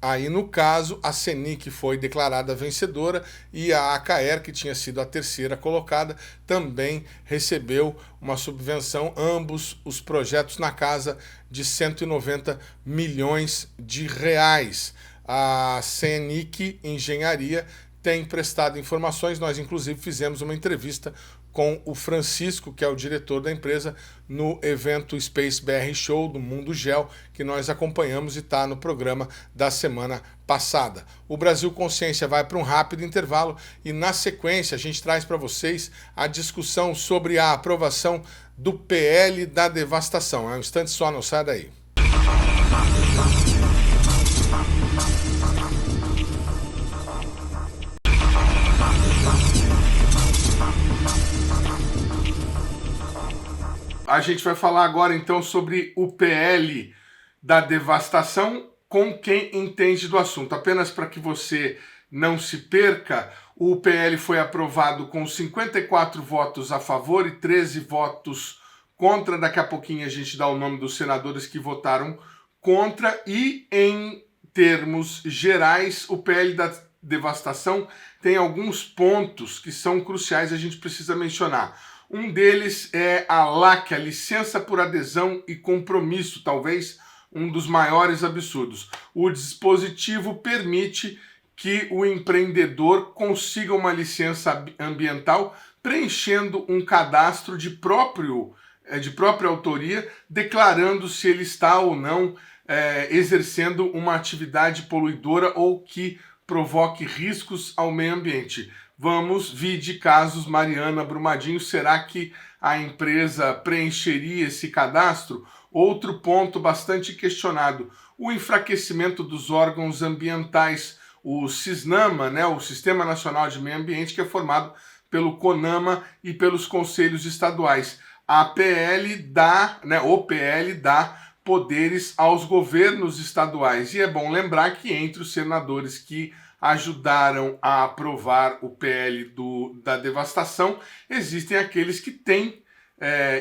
Aí, no caso, a CENIC foi declarada vencedora e a AKR, que tinha sido a terceira colocada, também recebeu uma subvenção, ambos os projetos na casa de 190 milhões de reais. A CENIC Engenharia tem prestado informações, nós inclusive fizemos uma entrevista com o Francisco, que é o diretor da empresa, no evento Space BR Show do Mundo Gel, que nós acompanhamos e está no programa da semana passada. O Brasil Consciência vai para um rápido intervalo e, na sequência, a gente traz para vocês a discussão sobre a aprovação do PL da devastação. É um instante só, não sai daí. A gente vai falar agora então sobre o PL da devastação com quem entende do assunto. Apenas para que você não se perca, o PL foi aprovado com 54 votos a favor e 13 votos contra. Daqui a pouquinho a gente dá o nome dos senadores que votaram contra e, em termos gerais, o PL da devastação tem alguns pontos que são cruciais, a gente precisa mencionar. Um deles é a LAC, a Licença por Adesão e Compromisso, talvez um dos maiores absurdos. O dispositivo permite que o empreendedor consiga uma licença ambiental preenchendo um cadastro de própria autoria, declarando se ele está ou não exercendo uma atividade poluidora ou que provoque riscos ao meio ambiente. Vamos vir de casos, Mariana Brumadinho, será que a empresa preencheria esse cadastro? Outro ponto bastante questionado, o enfraquecimento dos órgãos ambientais, o CISNAMA, né, o Sistema Nacional de Meio Ambiente, que é formado pelo CONAMA e pelos conselhos estaduais. A PL dá, né, o PL dá poderes aos governos estaduais. E é bom lembrar que entre os senadores que ajudaram a aprovar o PL da devastação, existem aqueles que têm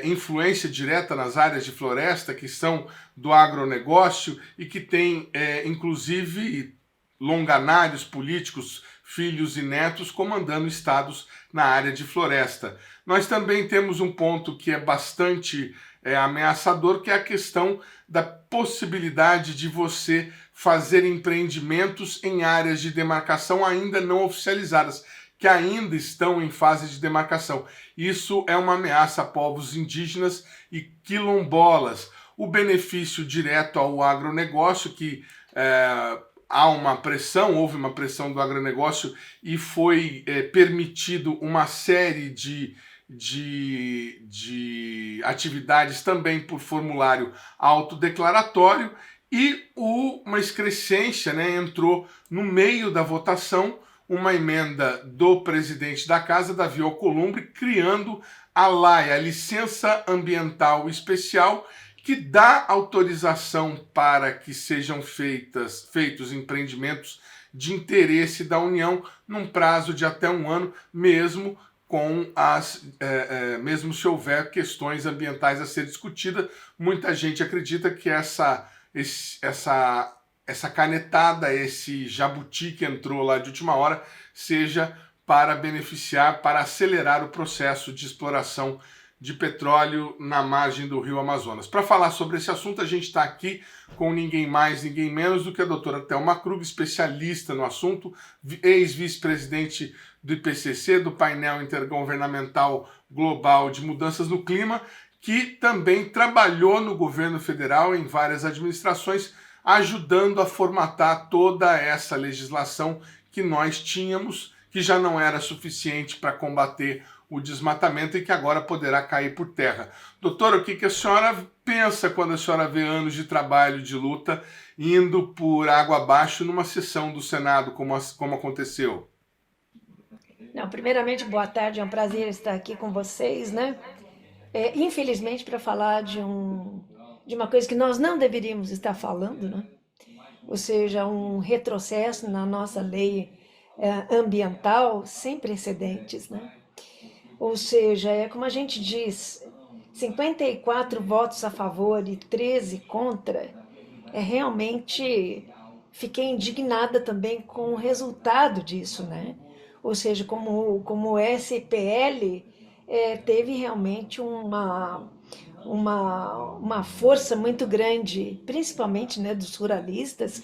influência direta nas áreas de floresta, que são do agronegócio e que têm, inclusive, longanários políticos, filhos e netos, comandando estados na área de floresta. Nós também temos um ponto que é bastante ameaçador, que é a questão da possibilidade de você fazer empreendimentos em áreas de demarcação ainda não oficializadas, que ainda estão em fase de demarcação. Isso é uma ameaça a povos indígenas e quilombolas. O benefício direto ao agronegócio, que houve uma pressão do agronegócio e foi permitido uma série de atividades também por formulário autodeclaratório, e uma excrescência, né, entrou no meio da votação uma emenda do presidente da casa, Davi Alcolumbre, criando a LAI, a Licença Ambiental Especial, que dá autorização para que sejam feitos empreendimentos de interesse da União num prazo de até 1 ano, mesmo se houver questões ambientais a ser discutida. Muita gente acredita que essa canetada, esse jabuti que entrou lá de última hora, seja para beneficiar, para acelerar o processo de exploração de petróleo na margem do rio Amazonas. Para falar sobre esse assunto, a gente está aqui com ninguém mais, ninguém menos do que a doutora Thelma Krug, especialista no assunto, ex-vice-presidente do IPCC, do Painel Intergovernamental Global de Mudanças no Clima, que também trabalhou no governo federal em várias administrações, ajudando a formatar toda essa legislação que nós tínhamos, que já não era suficiente para combater o desmatamento e que agora poderá cair por terra. Doutora, o que a senhora pensa quando a senhora vê anos de trabalho, de luta, indo por água abaixo numa sessão do Senado, como aconteceu? Não, primeiramente, boa tarde, é um prazer estar aqui com vocês, né? Infelizmente, para falar de uma coisa que nós não deveríamos estar falando, né? Ou seja, um retrocesso na nossa lei ambiental sem precedentes, né? Ou seja, como a gente diz, 54 votos a favor e 13 contra, realmente fiquei indignada também com o resultado disso, né? Ou seja, como o SPL teve realmente uma força muito grande, principalmente, né, dos ruralistas,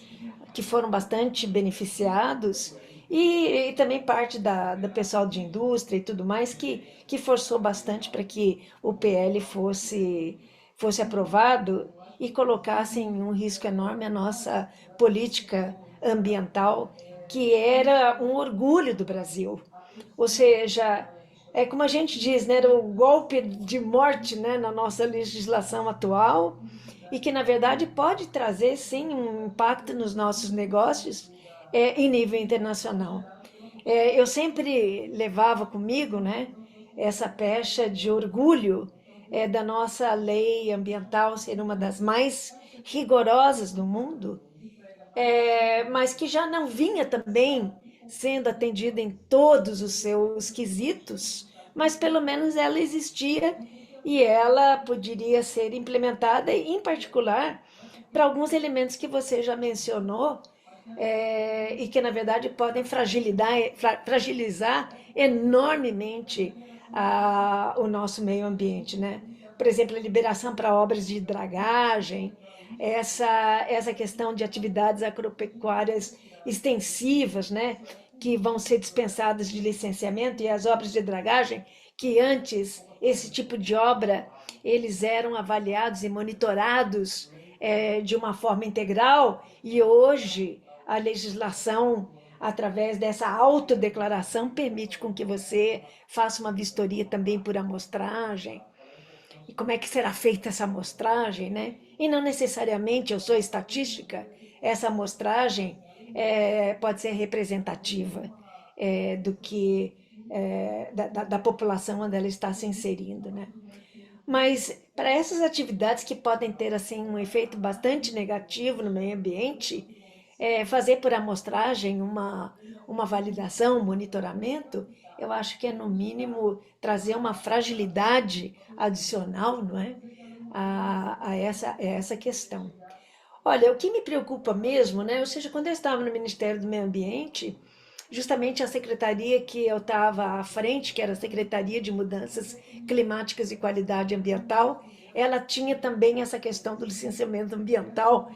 que foram bastante beneficiados, e também parte do pessoal de indústria e tudo mais, que forçou bastante para que o PL fosse aprovado e colocasse em um risco enorme a nossa política ambiental, que era um orgulho do Brasil. Ou seja, como a gente diz, né, era um golpe de morte, né, na nossa legislação atual, e que, na verdade, pode trazer, sim, um impacto nos nossos negócios em nível internacional. Eu sempre levava comigo, né, essa pecha de orgulho da nossa lei ambiental ser uma das mais rigorosas do mundo, mas que já não vinha também sendo atendida em todos os seus quesitos, mas pelo menos ela existia e ela poderia ser implementada, em particular, para alguns elementos que você já mencionou, e que, na verdade, podem fragilizar enormemente o nosso meio ambiente, né? por exemplo, a liberação para obras de dragagem, essa questão de atividades agropecuárias extensivas, né, que vão ser dispensadas de licenciamento, e as obras de dragagem, que antes esse tipo de obra eles eram avaliados e monitorados de uma forma integral, e hoje a legislação, através dessa autodeclaração, permite com que você faça uma vistoria também por amostragem. E como é que será feita essa amostragem, né? E não necessariamente, eu sou estatística, essa amostragem pode ser representativa do que da população onde ela está se inserindo, né? Mas para essas atividades que podem ter assim um efeito bastante negativo no meio ambiente, fazer por amostragem uma validação, um monitoramento, eu acho que é no mínimo trazer uma fragilidade adicional, não é? a essa questão. Olha, o que me preocupa mesmo, né? Ou seja, quando eu estava no Ministério do Meio Ambiente, justamente a secretaria que eu estava à frente, que era a Secretaria de Mudanças Climáticas e Qualidade Ambiental, ela tinha também essa questão do licenciamento ambiental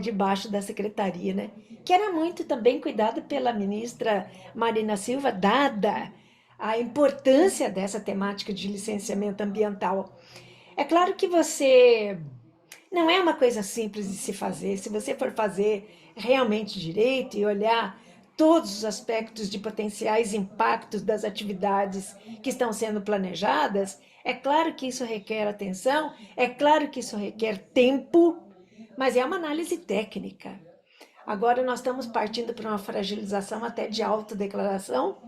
debaixo da secretaria, né? Que era muito também cuidado pela ministra Marina Silva, dada a importância dessa temática de licenciamento ambiental. É claro que não é uma coisa simples de se fazer. Se você for fazer realmente direito e olhar todos os aspectos de potenciais impactos das atividades que estão sendo planejadas, é claro que isso requer atenção, é claro que isso requer tempo, mas é uma análise técnica. Agora nós estamos partindo para uma fragilização até de autodeclaração,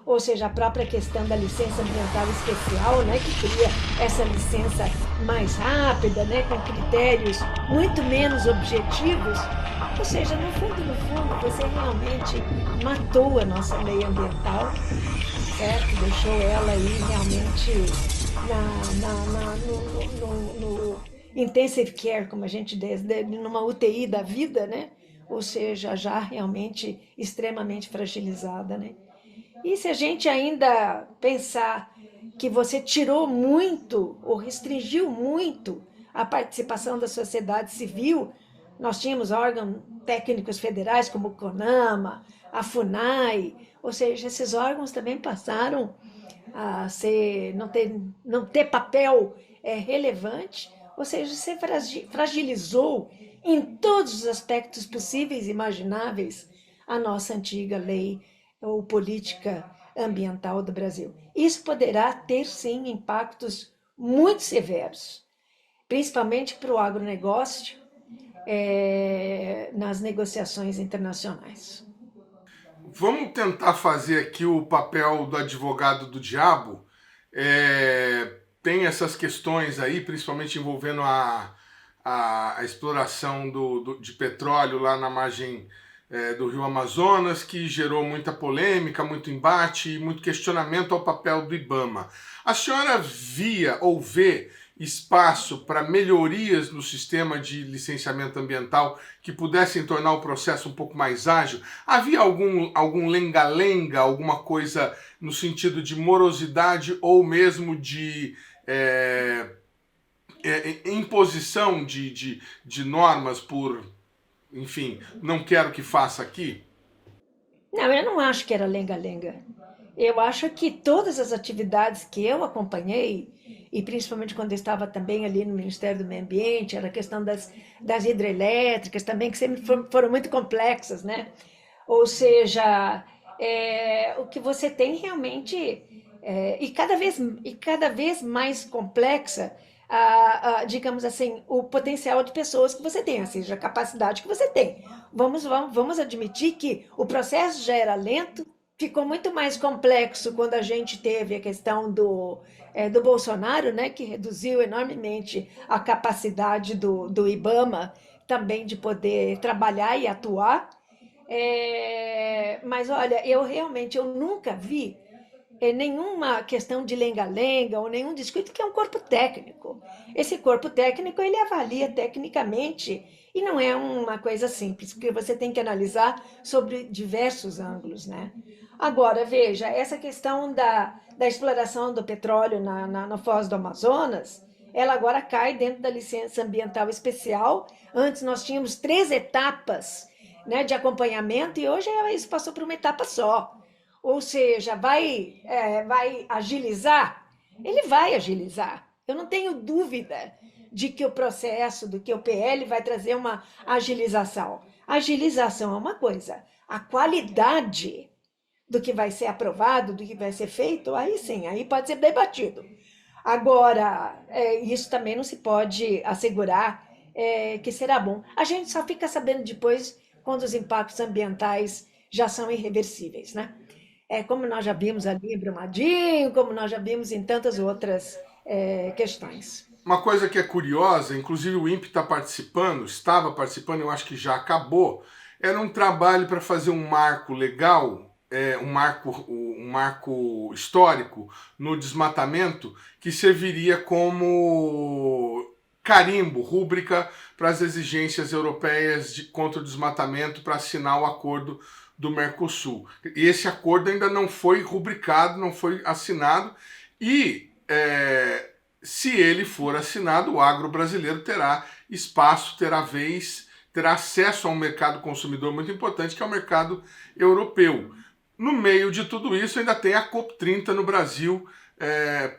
ou seja, a própria questão da licença ambiental especial, né, que cria essa licença mais rápida, né, com critérios muito menos objetivos. Ou seja, no fundo, você realmente matou a nossa lei ambiental, certo? Deixou ela aí realmente no intensive care, como a gente diz, numa UTI da vida, né? Ou seja, já realmente extremamente fragilizada, né? E se a gente ainda pensar que você tirou muito ou restringiu muito a participação da sociedade civil, nós tínhamos órgãos técnicos federais como o CONAMA, a FUNAI, ou seja, esses órgãos também passaram a não ter papel relevante, ou seja, você fragilizou em todos os aspectos possíveis e imagináveis a nossa antiga lei ou política ambiental do Brasil. Isso poderá ter, sim, impactos muito severos, principalmente para o agronegócio, nas negociações internacionais. Vamos tentar fazer aqui o papel do advogado do diabo. Tem essas questões aí, principalmente envolvendo a exploração de petróleo lá na margem do Rio Amazonas, que gerou muita polêmica, muito embate e muito questionamento ao papel do IBAMA. A senhora via ou vê espaço para melhorias no sistema de licenciamento ambiental que pudessem tornar o processo um pouco mais ágil? Havia algum lenga-lenga, alguma coisa no sentido de morosidade ou mesmo de imposição de normas por, enfim, não quero que faça aqui? Não, eu não acho que era lenga-lenga. Eu acho que todas as atividades que eu acompanhei, e principalmente quando eu estava também ali no Ministério do Meio Ambiente, era a questão das hidrelétricas também, que sempre foram muito complexas, né? Ou seja, o que você tem realmente, e cada vez mais complexa, digamos assim, o potencial de pessoas que você tem, ou seja, a capacidade que você tem. Vamos admitir que o processo já era lento, ficou muito mais complexo quando a gente teve a questão do Bolsonaro, né, que reduziu enormemente a capacidade do IBAMA também de poder trabalhar e atuar. Mas olha, eu nunca vi nenhuma questão de lenga-lenga ou nenhum descuido, que é um corpo técnico. Esse corpo técnico, ele avalia tecnicamente, e não é uma coisa simples, porque você tem que analisar sobre diversos ângulos, né? Agora, veja, essa questão da exploração do petróleo na foz do Amazonas, ela agora cai dentro da licença ambiental especial. Antes nós tínhamos 3 etapas, né, de acompanhamento e hoje isso passou por uma etapa só. Ou seja, vai agilizar? Ele vai agilizar. Eu não tenho dúvida de que o processo, do que o PL vai trazer uma agilização. Agilização é uma coisa, a qualidade do que vai ser aprovado, do que vai ser feito, aí sim, aí pode ser debatido. Agora, isso também não se pode assegurar que será bom. A gente só fica sabendo depois quando os impactos ambientais já são irreversíveis, né? Como nós já vimos ali em Brumadinho, como nós já vimos em tantas outras questões. Uma coisa que é curiosa, inclusive o INPE estava participando, eu acho que já acabou, era um trabalho para fazer um marco legal, um marco histórico no desmatamento que serviria como carimbo, rúbrica para as exigências europeias contra o desmatamento para assinar o acordo do Mercosul. E esse acordo ainda não foi rubricado, não foi assinado e se ele for assinado, o agro brasileiro terá espaço, terá vez, terá acesso a um mercado consumidor muito importante, que é o mercado europeu. No meio de tudo isso, ainda tem a COP30 no Brasil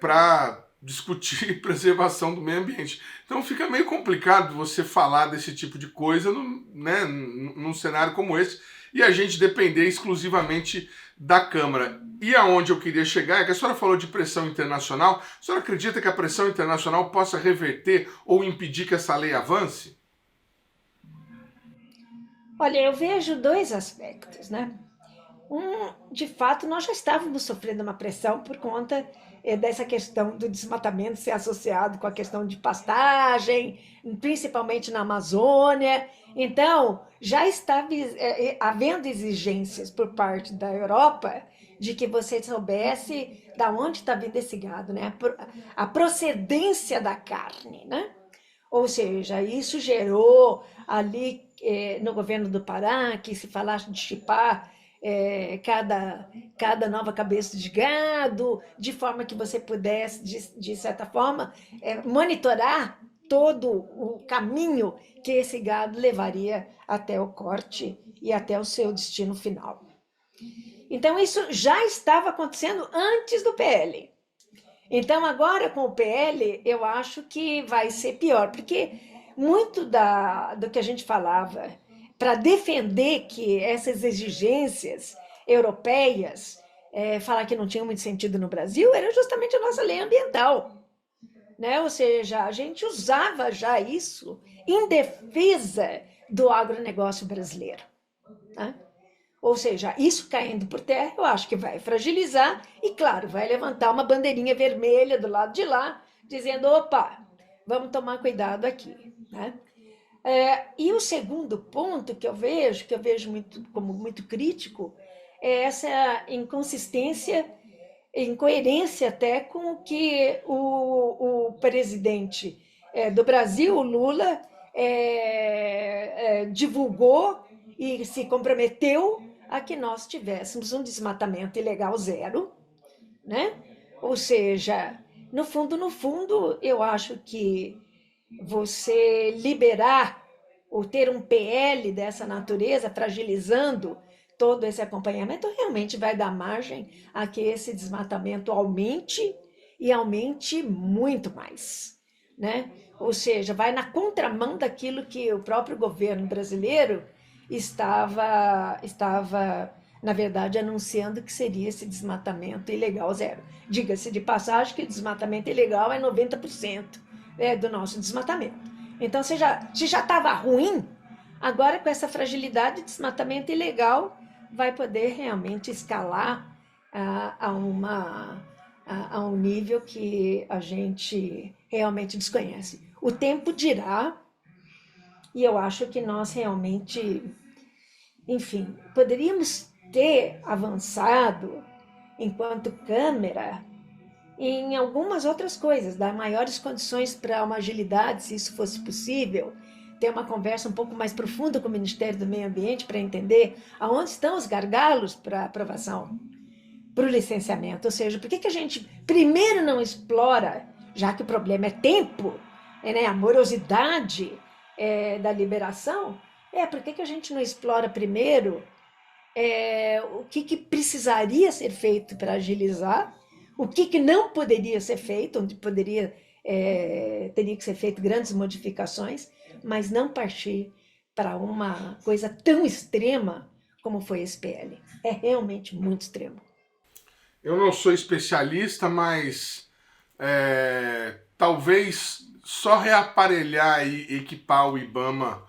para discutir preservação do meio ambiente. Então fica meio complicado você falar desse tipo de coisa num cenário como esse e a gente depender exclusivamente da Câmara. E aonde eu queria chegar é que a senhora falou de pressão internacional. A senhora acredita que a pressão internacional possa reverter ou impedir que essa lei avance? Olha, eu vejo 2 aspectos, né? De fato, nós já estávamos sofrendo uma pressão por conta dessa questão do desmatamento ser associado com a questão de pastagem, principalmente na Amazônia. Então, já estava havendo exigências por parte da Europa de que você soubesse de onde está vindo esse gado, né? A procedência da carne, né? Ou seja, isso gerou ali no governo do Pará, que se falasse de chipar cada nova cabeça de gado, de forma que você pudesse, de certa forma, monitorar todo o caminho que esse gado levaria até o corte e até o seu destino final. Então, isso já estava acontecendo antes do PL. Então, agora com o PL, eu acho que vai ser pior, porque muito do que a gente falava para defender que essas exigências europeias, falar que não tinham muito sentido no Brasil, era justamente a nossa lei ambiental. Né? Ou seja, a gente usava já isso em defesa do agronegócio brasileiro. Né? Ou seja, isso caindo por terra, eu acho que vai fragilizar e, claro, vai levantar uma bandeirinha vermelha do lado de lá, dizendo, opa, vamos tomar cuidado aqui. Né? E o segundo ponto que eu vejo como muito crítico, é essa inconsistência, incoerência até com o que o presidente do Brasil, o Lula, divulgou e se comprometeu a que nós tivéssemos um desmatamento ilegal zero, né? Ou seja, no fundo, eu acho que você liberar ou ter um PL dessa natureza, fragilizando todo esse acompanhamento, realmente vai dar margem a que esse desmatamento aumente e aumente muito mais, né? Ou seja, vai na contramão daquilo que o próprio governo brasileiro estava, na verdade, anunciando que seria esse desmatamento ilegal zero. Diga-se de passagem que o desmatamento ilegal é 90% do nosso desmatamento. Então, se já estava ruim, agora com essa fragilidade de desmatamento ilegal, vai poder realmente escalar a um nível que a gente realmente desconhece. O tempo dirá, e eu acho que nós realmente, enfim, poderíamos ter avançado enquanto Câmara em algumas outras coisas, dar maiores condições para uma agilidade, se isso fosse possível, ter uma conversa um pouco mais profunda com o Ministério do Meio Ambiente para entender aonde estão os gargalos para aprovação, para o licenciamento. Ou seja, por que a gente primeiro não explora já que o problema é tempo, né, a morosidade da liberação, por que a gente não explora primeiro o que precisaria ser feito para agilizar, o que não poderia ser feito, onde teria que ser feito grandes modificações, mas não partir para uma coisa tão extrema como foi esse PL. É realmente muito extremo. Eu não sou especialista, mas talvez só reaparelhar e equipar o IBAMA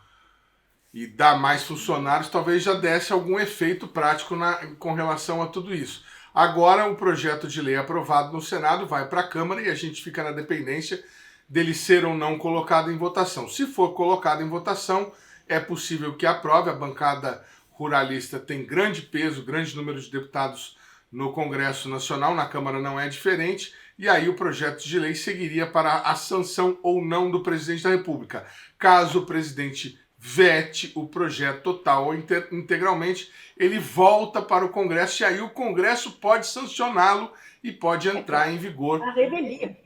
e dar mais funcionários, talvez já desse algum efeito prático com relação a tudo isso. Agora o projeto de lei aprovado no Senado vai para a Câmara e a gente fica na dependência dele ser ou não colocado em votação. Se for colocado em votação, é possível que aprove. A bancada ruralista tem grande peso, grande número de deputados no Congresso Nacional, na Câmara não é diferente, e aí o projeto de lei seguiria para a sanção ou não do presidente da República. Caso o presidente vete o projeto total ou integralmente, ele volta para o Congresso e aí o Congresso pode sancioná-lo e pode entrar em vigor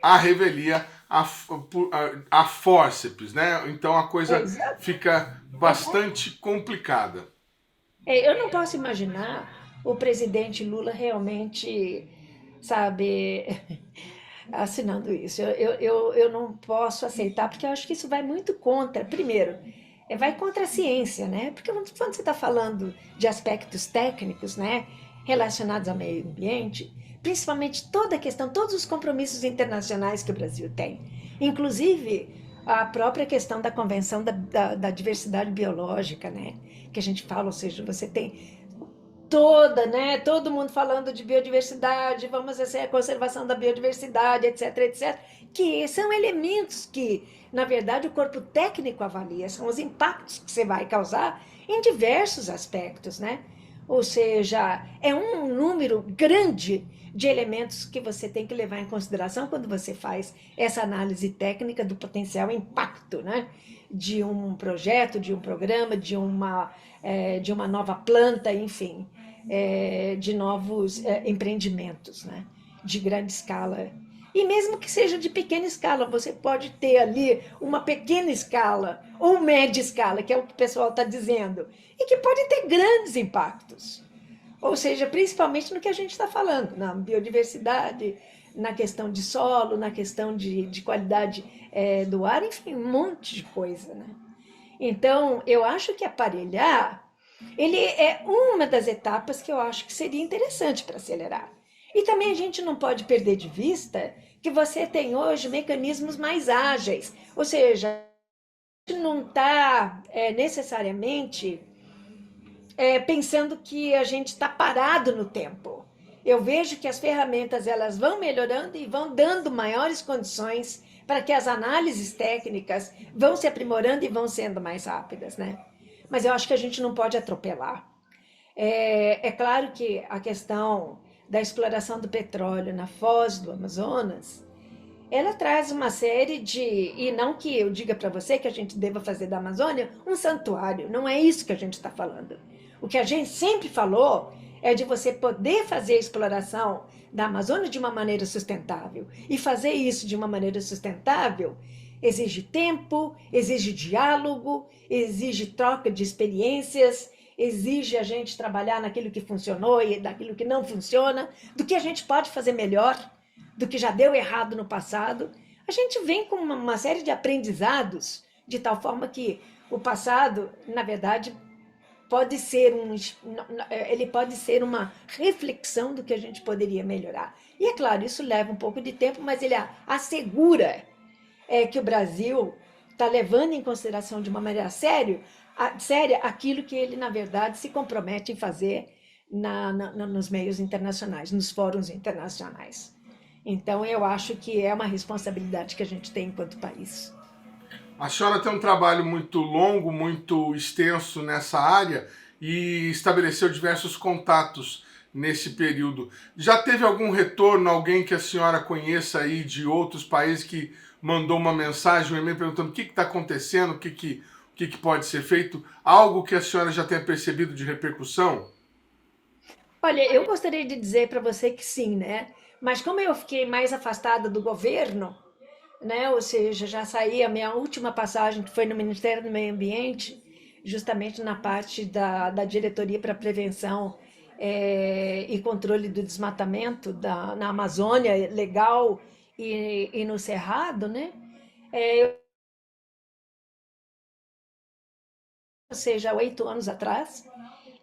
a revelia, a fórceps, né? Então a coisa fica bastante complicada. Eu não posso imaginar o presidente Lula realmente, sabe, assinando isso. Eu não posso aceitar, porque eu acho que isso vai muito contra, primeiro, vai contra a ciência, né? Porque quando você está falando de aspectos técnicos, né, relacionados ao meio ambiente, principalmente toda a questão, todos os compromissos internacionais que o Brasil tem, inclusive a própria questão da Convenção da Diversidade Biológica, né, que a gente fala, ou seja, você tem todo mundo falando de biodiversidade, vamos fazer a conservação da biodiversidade, etc, etc, que são elementos que, na verdade, o corpo técnico avalia, são os impactos que você vai causar em diversos aspectos, né? Ou seja, é um número grande de elementos que você tem que levar em consideração quando você faz essa análise técnica do potencial impacto, né? De um projeto, de um programa, de uma nova planta, enfim, de novos empreendimentos, né? De grande escala. E mesmo que seja de pequena escala, você pode ter ali uma pequena escala ou média escala, que é o que o pessoal está dizendo, e que pode ter grandes impactos. Ou seja, principalmente no que a gente está falando, na biodiversidade, na questão de solo, na questão de qualidade do ar, enfim, um monte de coisa, né? Então, eu acho que aparelhar, ele é uma das etapas que eu acho que seria interessante para acelerar. E também a gente não pode perder de vista que você tem hoje mecanismos mais ágeis, ou seja, a gente não está necessariamente pensando que a gente está parado no tempo. Eu vejo que as ferramentas elas vão melhorando e vão dando maiores condições para que as análises técnicas vão se aprimorando e vão sendo mais rápidas, né? Mas eu acho que a gente não pode atropelar. É claro que a questão da exploração do petróleo na foz do Amazonas, ela traz uma série e não que eu diga para você que a gente deva fazer da Amazônia um santuário, não é isso que a gente está falando. O que a gente sempre falou é de você poder fazer a exploração da Amazônia de uma maneira sustentável. E fazer isso de uma maneira sustentável exige tempo, exige diálogo, exige troca de experiências, exige a gente trabalhar naquilo que funcionou e naquilo que não funciona, do que a gente pode fazer melhor, do que já deu errado no passado. A gente vem com uma série de aprendizados, de tal forma que o passado, na verdade, pode ser uma reflexão do que a gente poderia melhorar. E é claro, isso leva um pouco de tempo, mas ele assegura que o Brasil está levando em consideração de uma maneira séria aquilo que ele, na verdade, se compromete em fazer nos meios internacionais, nos fóruns internacionais. Então, eu acho que é uma responsabilidade que a gente tem enquanto país. A senhora tem um trabalho muito longo, muito extenso nessa área e estabeleceu diversos contatos nesse período. Já teve algum retorno, alguém que a senhora conheça aí de outros países que mandou uma mensagem, um e-mail perguntando o que está acontecendo, o que pode ser feito? Algo que a senhora já tenha percebido de repercussão? Olha, eu gostaria de dizer para você que sim, né? Mas como eu fiquei mais afastada do governo, né? Ou seja, já saí a minha última passagem, que foi no Ministério do Meio Ambiente, justamente na parte da Diretoria para Prevenção e Controle do Desmatamento na Amazônia Legal e no Cerrado, né? Ou seja, 8 anos atrás,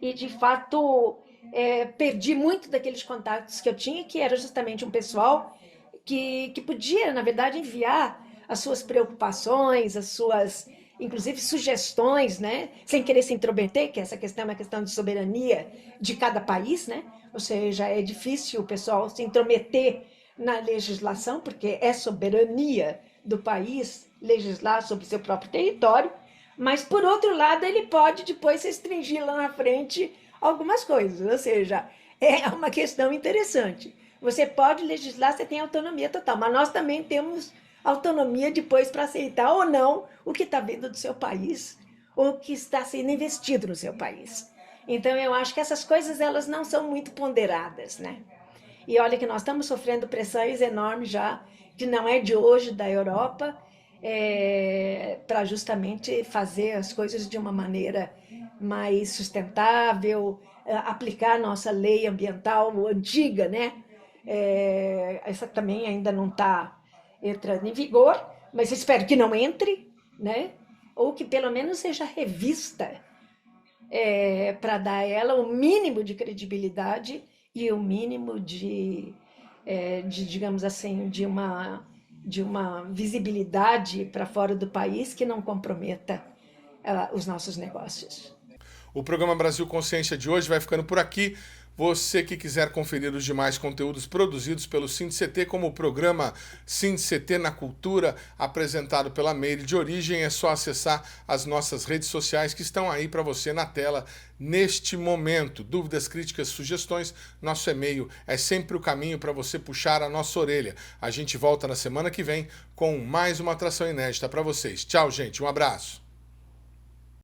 e de fato perdi muito daqueles contatos que eu tinha, que era justamente um pessoal que podia, na verdade, enviar as suas preocupações, as suas, inclusive, sugestões, né? Sem querer se intrometer, que essa questão é uma questão de soberania de cada país, né? Ou seja, é difícil o pessoal se intrometer na legislação, porque é soberania do país legislar sobre seu próprio território, mas, por outro lado, ele pode depois restringir lá na frente algumas coisas, ou seja, é uma questão interessante. Você pode legislar, você tem autonomia total, mas nós também temos autonomia depois para aceitar ou não o que está vindo do seu país ou o que está sendo investido no seu país. Então, eu acho que essas coisas elas não são muito ponderadas, né? E olha que nós estamos sofrendo pressões enormes já, que não é de hoje, da Europa, para justamente fazer as coisas de uma maneira mais sustentável, aplicar a nossa lei ambiental antiga, né? Essa também ainda não está entrando em vigor, mas espero que não entre, né? Ou que pelo menos seja revista, para dar a ela o mínimo de credibilidade e o mínimo de digamos assim, de uma visibilidade para fora do país que não comprometa os nossos negócios. O programa Brasil Consciência de hoje vai ficando por aqui. Você que quiser conferir os demais conteúdos produzidos pelo SINDCT, como o programa SINDCT na Cultura, apresentado pela Meire de Origem, é só acessar as nossas redes sociais que estão aí para você na tela neste momento. Dúvidas, críticas, sugestões, nosso e-mail é sempre o caminho para você puxar a nossa orelha. A gente volta na semana que vem com mais uma atração inédita para vocês. Tchau, gente. Um abraço.